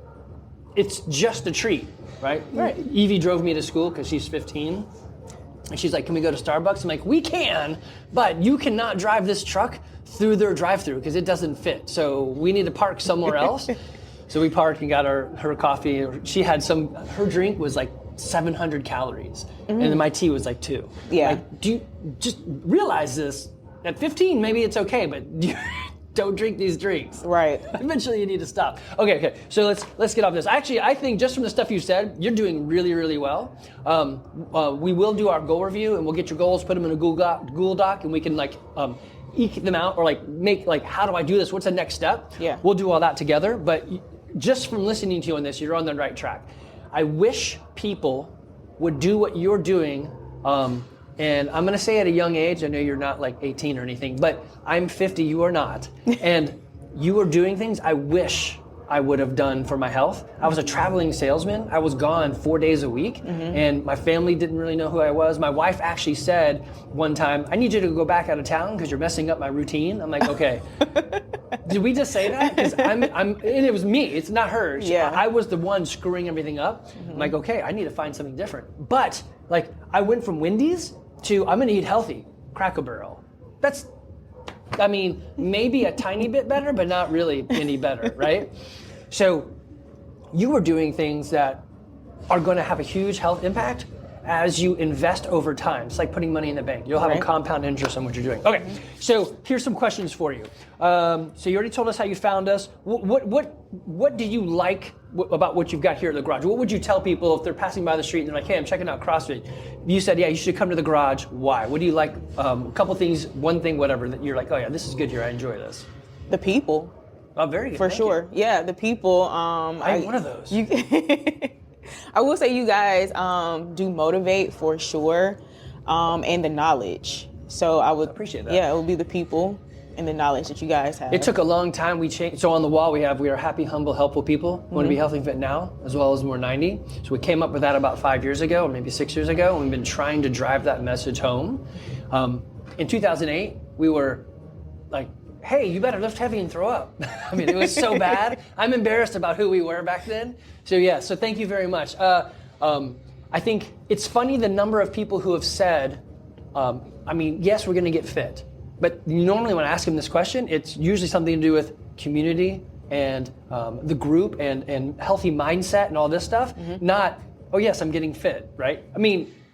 it's just a treat, right? Evie drove me to school because she's 15. And she's like, can we go to Starbucks? I'm like, we can, but you cannot drive this truck through their drive-thru because it doesn't fit. So we need to park somewhere else. So we parked and got her coffee. She had her drink was like 700 calories. And then my tea was like 2. Like, do you just realize this? At 15, maybe it's okay, but don't drink these drinks. Right. Eventually, you need to stop. Okay. So let's get off this. Actually, I think just from the stuff you said, you're doing really, really well. We will do our goal review, and we'll get your goals, put them in a Google Doc, and we can eke them out, or make how do I do this? What's the next step? Yeah. We'll do all that together. But just from listening to you on this, you're on the right track. I wish people would do what you're doing. And I'm going to say at a young age, I know you're not 18 or anything, but I'm 50, you are not. And you are doing things I wish I would have done for my health. I was a traveling salesman. I was gone 4 days a week, and my family didn't really know who I was. My wife actually said one time, I need you to go back out of town because you're messing up my routine. I'm like, okay. Did we just say that? Because and it was me, it's not her. Yeah. I was the one screwing everything up. I'm like, okay, I need to find something different. But I went from Wendy's to I'm gonna eat healthy, Cracker Barrel. That's, maybe a tiny bit better, but not really any better, right? So you are doing things that are gonna have a huge health impact as you invest over time. It's like putting money in the bank. You'll have a compound interest on what you're doing. Okay, so here's some questions for you. So you already told us how you found us. What do you like about what you've got here at the garage? What would you tell people if they're passing by the street and they're like, hey, I'm checking out CrossFit. You said, yeah, you should come to the garage. Why? What do you like? A couple things, one thing, whatever, that you're like, oh yeah, this is good here, I enjoy this. The people. Oh, very good. For sure. You. Yeah, the people. I'm one of those. I will say you guys do motivate for sure, and the knowledge. So I would appreciate that. Yeah, it would be the people and the knowledge that you guys have. It took a long time. We changed. So on the wall we are happy, humble, helpful people. Want to be healthy and fit now, as well as more 90. So we came up with that about 5 years ago, or maybe 6 years ago, and we've been trying to drive that message home. In 2008, we were like, hey, you better lift heavy and throw up. It was so bad. I'm embarrassed about who we were back then. So thank you very much. I think it's funny the number of people who have said, yes, we're gonna get fit. But normally when I ask them this question, it's usually something to do with community and the group and healthy mindset and all this stuff. Not, oh yes, I'm getting fit, right?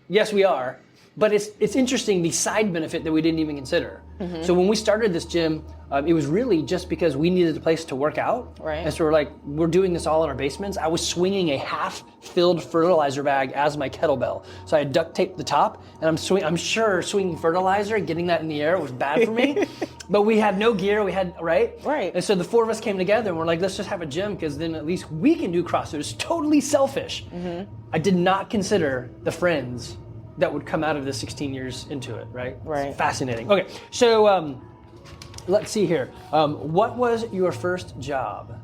Yes, we are. But it's interesting, the side benefit that we didn't even consider. So when we started this gym, it was really just because we needed a place to work out. Right. And so we're doing this all in our basements. I was swinging a half-filled fertilizer bag as my kettlebell. So I had duct taped the top, and I'm sure swinging fertilizer, getting that in the air was bad for me. But we had no gear, right? Right. And so the four of us came together and we're like, let's just have a gym because then at least we can do CrossFit. It's totally selfish. I did not consider the friends that would come out of the 16 years into it, right? Right. It's fascinating. Okay, so let's see here. What was your first job?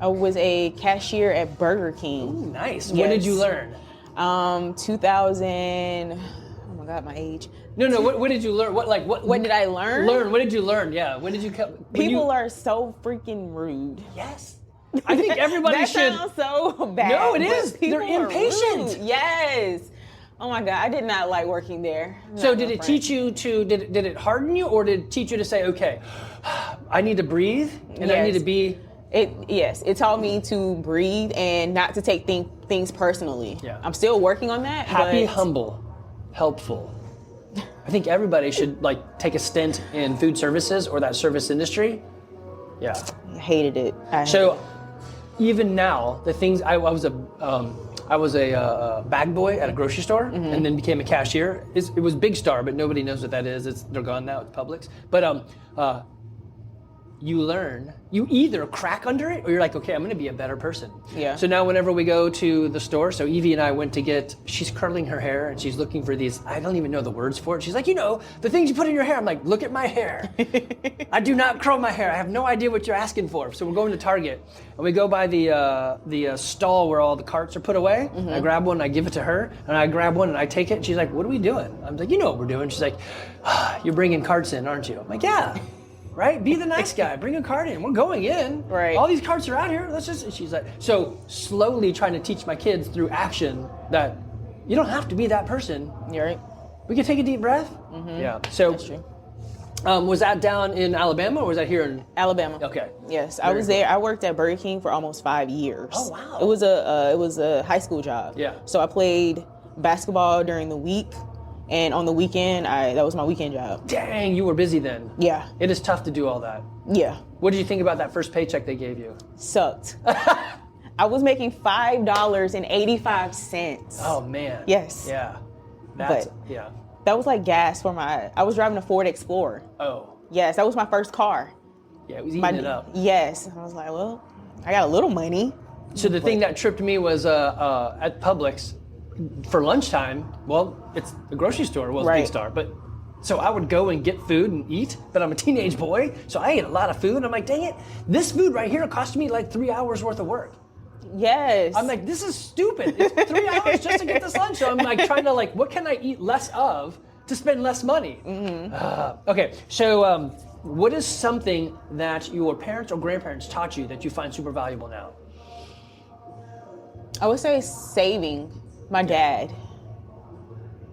I was a cashier at Burger King. Ooh, nice. When did you learn? 2000. Oh my God, my age. No. What did you learn? What did I learn? What did you learn? Yeah. When did you come? People are so freaking rude. Yes. I think everybody that should. Sounds so bad. No, it is. People They're impatient. Rude. Yes. Oh my God, I did not like working there. So did it teach you did it harden you, or did it teach you to say, okay, I need to breathe and I need to be... Yes, it taught me to breathe and not to take things personally. Yeah. I'm still working on that. Happy, humble, helpful. I think everybody should take a stint in food services or that service industry. Yeah. I hated it. Even now, the things I was a bag boy at a grocery store, and then became a cashier. It was Big Star, but nobody knows what that is. They're gone now. It's Publix. But you learn. You either crack under it, or you're like, okay, I'm going to be a better person. Yeah. So now, whenever we go to the store, so Evie and I went to get. She's curling her hair, and she's looking for these. I don't even know the words for it. She's like, the things you put in your hair. I'm like, look at my hair. I do not curl my hair. I have no idea what you're asking for. So we're going to Target, and we go by the stall where all the carts are put away. I grab one, and I give it to her, and I grab one, and I take it. And she's like, what are we doing? I'm like, you know what we're doing. She's like, you're bringing carts in, aren't you? I'm like, yeah. Right? Be the nice guy. Bring a cart in. We're going in. Right. All these carts are out here. She's like, so slowly trying to teach my kids through action that you don't have to be that person. You're right. We can take a deep breath. Yeah. So, that's true. Was that down in Alabama or was that here in Alabama? Okay. Yes, I was there. I worked at Burger King for almost 5 years. Oh wow. It was a high school job. Yeah. So I played basketball during the week, And on the weekend, that was my weekend job. Dang, you were busy then. Yeah. It is tough to do all that. Yeah. What did you think about that first paycheck they gave you? Sucked. I was making $5.85. Oh, man. Yes. Yeah. Yeah. That was like gas for I was driving a Ford Explorer. Oh. Yes, that was my first car. Yeah, it was eating it up. Yes. I was like, well, I got a little money. So the thing that tripped me was at Publix for lunchtime. Well, it's the grocery store was Big Star, but so I would go and get food and eat. But I'm a teenage boy, so I ate a lot of food. I'm like, dang it, this food right here cost me like 3 hours worth of work. Yes. I'm like, this is stupid. It's 3 hours just to get this lunch. So I'm like trying to like, what can I eat less of to spend less money? Okay, so what is something that your parents or grandparents taught you that you find super valuable now? I would say saving. My dad.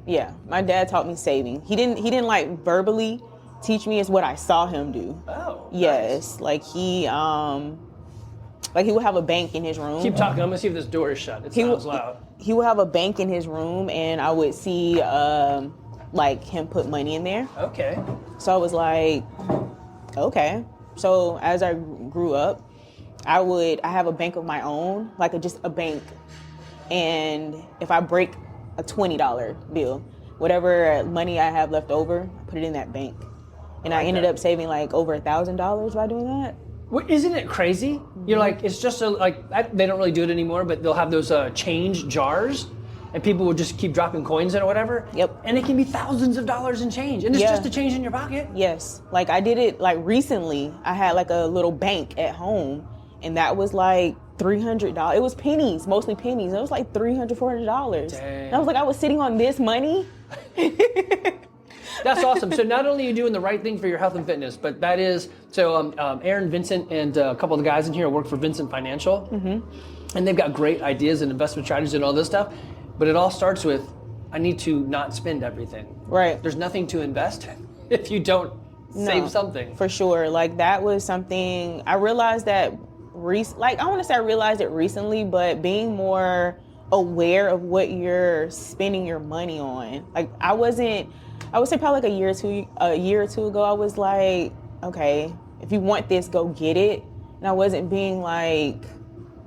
Yeah, my dad taught me saving. He didn't like verbally teach me, it's what I saw him do. Oh. Yes, nice. Like he would have a bank in his room. Keep talking. I'm gonna see if this door is shut. It sounds loud. He would have a bank in his room, and I would see like him put money in there. Okay. So I was like, okay. So as I grew up, I have a bank of my own, like just a bank. And if I break a $20 bill, whatever money I have left over, I put it in that bank. And I ended up saving like over $1,000 by doing that. Well, isn't it crazy? You're like, it's just they don't really do it anymore, but they'll have those change jars, and people will just keep dropping coins in or whatever. Yep. And it can be thousands of dollars in change, and it's just a change in your pocket. Yes. Like I did it like recently. I had like a little bank at home, and that was like $300. It was pennies, mostly pennies. It was like $300, $400. Dang. And I was like, I was sitting on this money. That's awesome. So not only are you doing the right thing for your health and fitness, but that is, so Aaron, Vincent, and a couple of the guys in here work for Vincent Financial. Mm-hmm. And they've got great ideas and investment strategies and all this stuff. But it all starts with, I need to not spend everything. Right. There's nothing to invest if you don't save something. For sure. Like that was something I realized that, I want to say I realized it recently, but being more aware of what you're spending your money on. Like I would say probably like a year or two ago, I was like, okay, if you want this, go get it. And I wasn't being like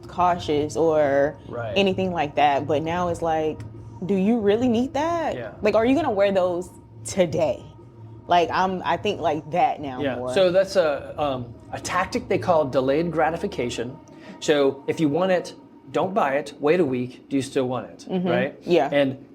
cautious or anything like that. But now it's like, do you really need that? Yeah. Like, are you gonna wear those today? Like I think like that now more. So that's a tactic they call delayed gratification. So if you want it, don't buy it. Wait a week. Do you still want it? Mm-hmm. Right? Yeah. And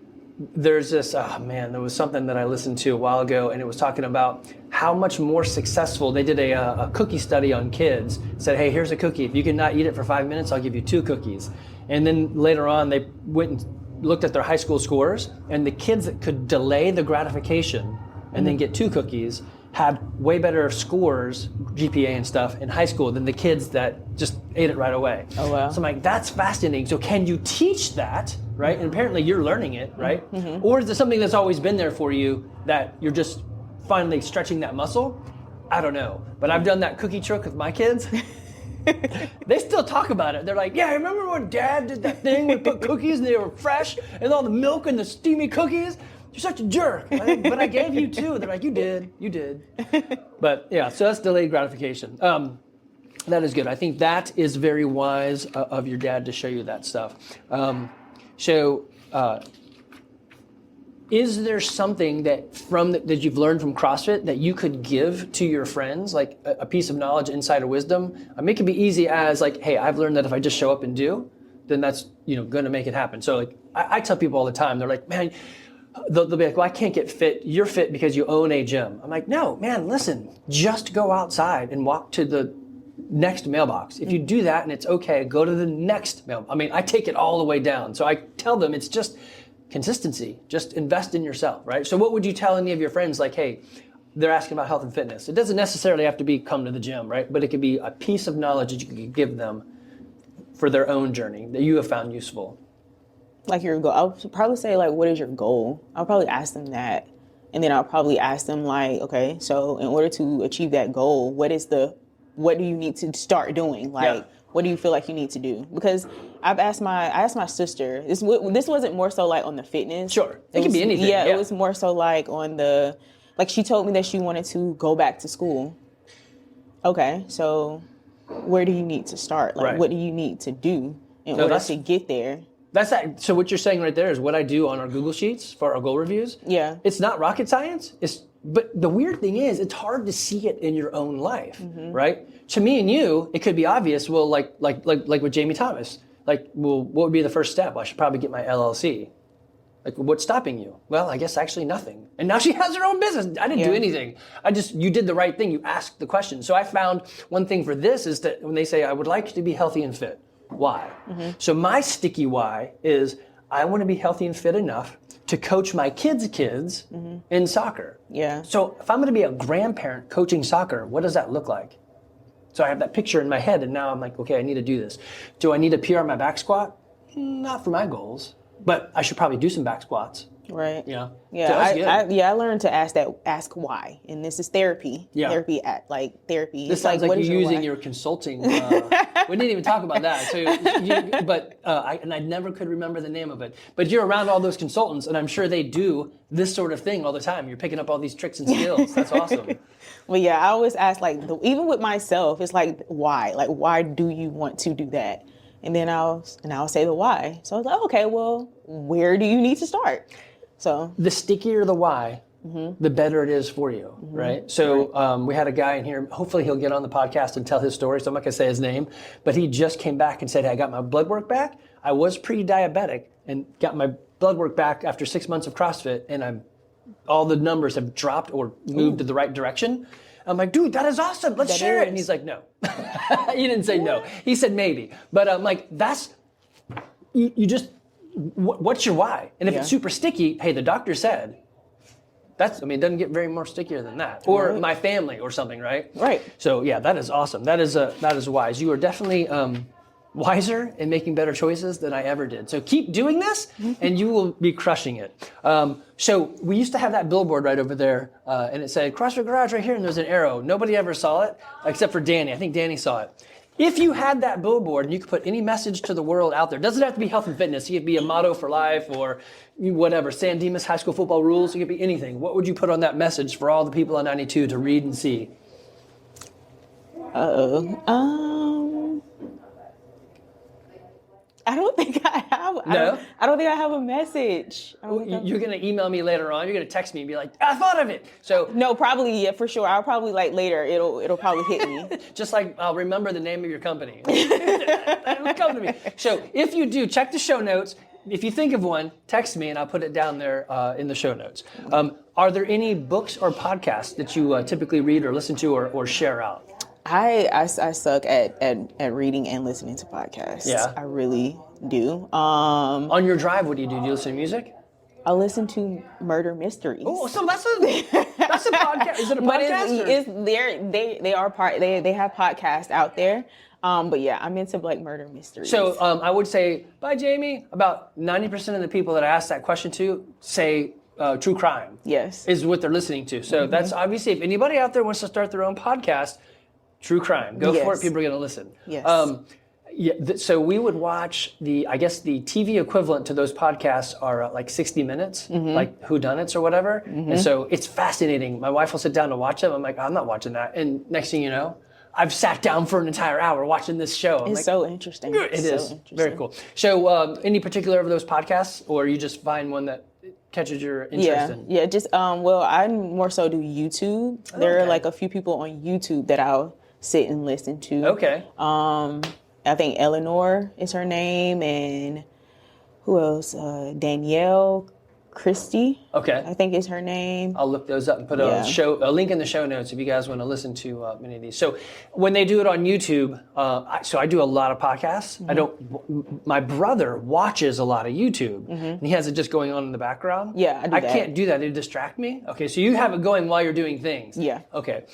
there's this, there was something that I listened to a while ago, and it was talking about how much more successful. They did a cookie study on kids. Said, hey, here's a cookie. If you cannot eat it for 5 minutes, I'll give you 2 cookies. And then later on, they went and looked at their high school scores, and the kids that could delay the gratification and then get 2 cookies had way better scores, GPA and stuff, in high school than the kids that just ate it right away. Oh, wow. So I'm like, that's fascinating. So can you teach that, right? And apparently you're learning it, right? Mm-hmm. Or is it something that's always been there for you that you're just finally stretching that muscle? I don't know. But I've done that cookie trick with my kids. They still talk about it. They're like, yeah, remember when Dad did that thing? We put cookies and they were fresh and all the milk and the steamy cookies? You're such a jerk. But I gave you 2. They're like, you did. But yeah, so that's delayed gratification. That is good. I think that is very wise of your dad to show you that stuff. Is there something that you've learned from CrossFit that you could give to your friends, like a piece of knowledge, insight, or wisdom? I mean, it can be easy as like, hey, I've learned that if I just show up and do, then that's going to make it happen. So like I tell people all the time, they're like, man, they'll be like, well, I can't get fit. You're fit because you own a gym. I'm like, no, man, listen, just go outside and walk to the next mailbox. If you do that and it's okay, go to the next mailbox. I mean, I take it all the way down. So I tell them it's just consistency. Just invest in yourself, right? So what would you tell any of your friends like, hey, they're asking about health and fitness. It doesn't necessarily have to be come to the gym, right? But it could be a piece of knowledge that you could give them for their own journey that you have found useful. Like your goal, I'll probably say like, what is your goal? I'll probably ask them that. And then I'll probably ask them like, okay, so in order to achieve that goal, what do you need to start doing? Like, What do you feel like you need to do? Because I asked my sister. This wasn't more so like on the fitness. Sure, it could be anything. Yeah, it was more so like on the, like she told me that she wanted to go back to school. Okay, so where do you need to start? Like, what do you need to do in order to get there? That's that. So what you're saying right there is what I do on our Google Sheets for our goal reviews. Yeah, it's not rocket science. But the weird thing is, it's hard to see it in your own life, right? To me and you, it could be obvious. Well, like with Jamie Thomas, like, well, what would be the first step? I should probably get my LLC. Like, what's stopping you? Well, I guess actually nothing. And now she has her own business. I didn't do anything. You did the right thing. You asked the question. So I found one thing for this is that when they say, I would like to be healthy and fit, why? So my sticky why is I want to be healthy and fit enough to coach my kids' in soccer. Yeah. So if I'm going to be a grandparent coaching soccer, what does that look like? So I have that picture in my head, and now I'm like, okay, I need to do this. Do I need to PR my back squat? Not for my goals, but I should probably do some back squats. Right. Yeah. Yeah. So I learned to ask why, and this is therapy. Yeah. Therapy. This sounds like you're using your consulting. We didn't even talk about that. So, I never could remember the name of it. But you're around all those consultants, and I'm sure they do this sort of thing all the time. You're picking up all these tricks and skills. That's awesome. Well, yeah, I always ask, like, even with myself, it's like, why? Like, why do you want to do that? And then I'll say the why. So I was like, okay, well, where do you need to start? So the stickier the why, the better it is for you, right? So we had a guy in here. Hopefully he'll get on the podcast and tell his story. So I'm not going to say his name, but he just came back and said, hey, I got my blood work back. I was pre-diabetic and got my blood work back after 6 months of CrossFit, and all the numbers have dropped or moved to the right direction. I'm like, dude, that is awesome. Let's share it. And he's like, no. He didn't say no. He said maybe. But I'm like, you just, what's your why? And if it's super sticky, hey, the doctor said, it doesn't get very more stickier than that. Or my family or something, right? Right. So yeah, that is awesome. That is wise. You are definitely wiser and making better choices than I ever did. So keep doing this and you will be crushing it. So we used to have that billboard right over there and it said CrossFit Garage right here, and there's an arrow. Nobody ever saw it except for Danny. I think Danny saw it. If you had that billboard and you could put any message to the world out there, it doesn't have to be health and fitness. It could be a motto for life or whatever, San Dimas high school football rules. It could be anything. What would you put on that message for all the people on 92 to read and see? I don't think I have. No? I don't think I have a message. You're going to email me later on. You're going to text me and be like, I thought of it. So no, probably, yeah, for sure. I'll probably, like, later, it'll probably hit me. Just like I'll remember the name of your company. It'll come to me. So if you do, check the show notes. If you think of one, text me and I'll put it down there in the show notes. Are there any books or podcasts that you typically read or listen to or share out? I suck at reading and listening to podcasts. Yeah. I really do. On your drive, what do? Do you listen to music? I listen to murder mysteries. Oh, so that's a podcast. Is it a podcast? They have podcasts out there. But yeah, I'm into like murder mysteries. So I would say, bye, Jamie. About 90% of the people that I ask that question to say true crime. Yes. Is what they're listening to. So that's obviously, if anybody out there wants to start their own podcast, true crime. Go for it. People are going to listen. Yes. So we would watch the TV equivalent to those podcasts are like 60 minutes, like whodunits or whatever. And so it's fascinating. My wife will sit down to watch them. I'm like, I'm not watching that. And next thing you know, I've sat down for an entire hour watching this show. It's so interesting. It is. Very cool. So any particular of those podcasts, or you just find one that catches your interest in? Yeah, just, well, I more so do YouTube. There are like a few people on YouTube that I'll sit and listen to. Okay. I think Eleanor is her name, and who else? Danielle Christie. Okay. I think is her name. I'll look those up and put a link in the show notes if you guys want to listen to many of these. So when they do it on YouTube, I do a lot of podcasts. My brother watches a lot of YouTube, and he has it just going on in the background. Yeah, I can't do that. It'd distract me. Okay, so you have it going while you're doing things. Yeah. Okay.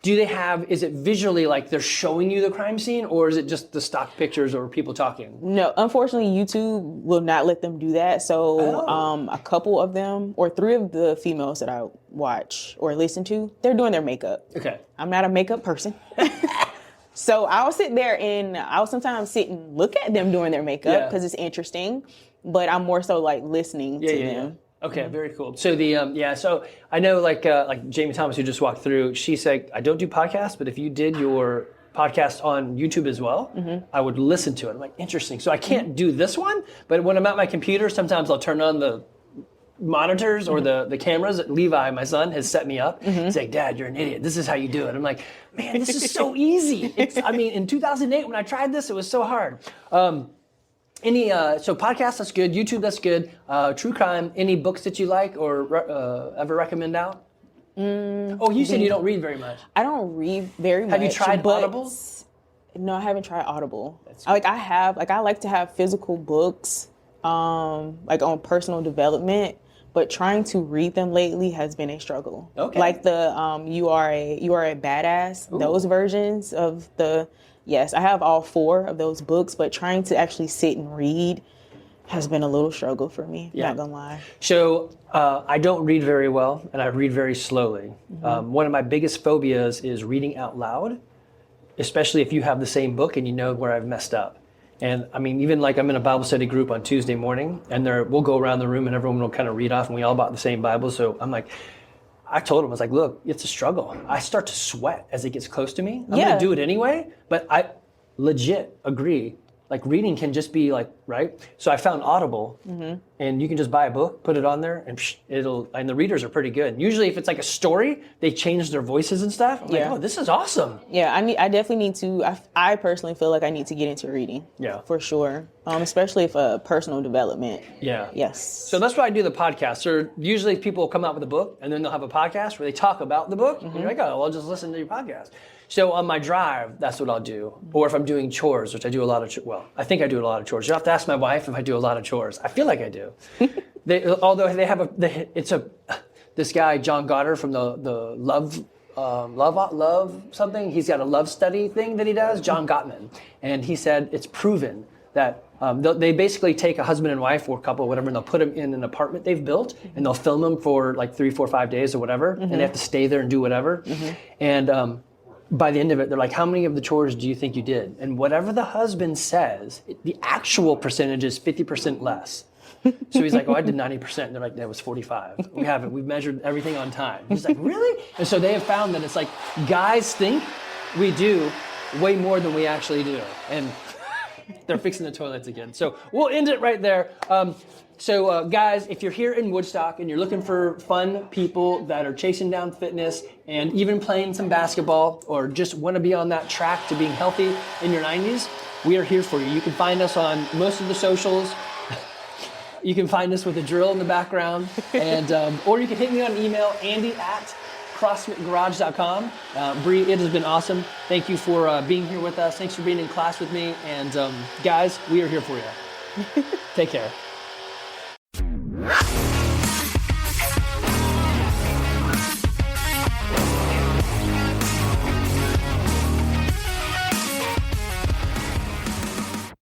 Is it visually like they're showing you the crime scene, or is it just the stock pictures or people talking? No, unfortunately, YouTube will not let them do that. So a couple of them, or 3 of the females that I watch or listen to, they're doing their makeup. Okay. I'm not a makeup person. So I'll sit there and I'll sometimes sit and look at them doing their makeup because it's interesting. But I'm more so like listening to them. Okay, very cool. So so I know like Jamie Thomas who just walked through. She said, "I don't do podcasts, but if you did your podcast on YouTube as well, I would listen to it." I'm like, interesting. So I can't do this one, but when I'm at my computer, sometimes I'll turn on the monitors or the cameras. Levi, my son, has set me up. He's like, "Dad, you're an idiot. This is how you do it." I'm like, "Man, this is so easy." In 2008 when I tried this, it was so hard. So podcast, that's good. YouTube, that's good. True crime. Any books that you like or ever recommend out? You said you don't read very much. I don't read very much. Have you tried Audible? No, I haven't tried Audible. I like to have physical books, like on personal development, but trying to read them lately has been a struggle. Okay. Like the You Are a Badass, Ooh. those versions of yes, I have all 4 of those books, but trying to actually sit and read has been a little struggle for me, not gonna lie. So I don't read very well, and I read very slowly. One of my biggest phobias is reading out loud, especially if you have the same book and you know where I've messed up. And even like I'm in a Bible study group on Tuesday morning, and we'll go around the room and everyone will kind of read off, and we all bought the same Bible. So I'm like, I told him, I was like, look, it's a struggle. I start to sweat as it gets close to me. I'm gonna do it anyway, but I legit agree. Like reading can just be like, right? So I found Audible, and you can just buy a book, put it on there, and and the readers are pretty good. Usually if it's like a story, they change their voices and stuff. I'm like, oh, this is awesome. Yeah, I definitely need to, I personally feel like I need to get into reading. Yeah. For sure. Especially for personal development. Yeah. Yes. So that's why I do the podcast. So usually people will come out with a book, and then they'll have a podcast where they talk about the book. And you're like, oh, well, I'll just listen to your podcast. So on my drive, that's what I'll do. Or if I'm doing chores, which I do a lot of, I think I do a lot of chores. You have to ask my wife if I do a lot of chores. I feel like I do. Although they have this guy, John Goddard from the love something. He's got a love study thing that he does, John Gottman. And he said it's proven that they basically take a husband and wife or couple or whatever, and they'll put them in an apartment they've built, and they'll film them for like 3, 4, 5 days or whatever, and they have to stay there and do whatever. And by the end of it, they're like, how many of the chores do you think you did? And whatever the husband says, the actual percentage is 50% less. So he's like, oh, I did 90%. And they're like, that was 45. We haven't. We've measured everything on time. He's like, really? And so they have found that it's like, guys think we do way more than we actually do. And they're fixing the toilets again. So we'll end it right there. So guys, if you're here in Woodstock and you're looking for fun people that are chasing down fitness and even playing some basketball or just want to be on that track to being healthy in your 90s, we are here for you. You can find us on most of the socials. You can find us with a drill in the background. And or you can hit me on email, andy@crossfitgarage.com. Bre, it has been awesome. Thank you for being here with us. Thanks for being in class with me. And guys, we are here for you. Take care.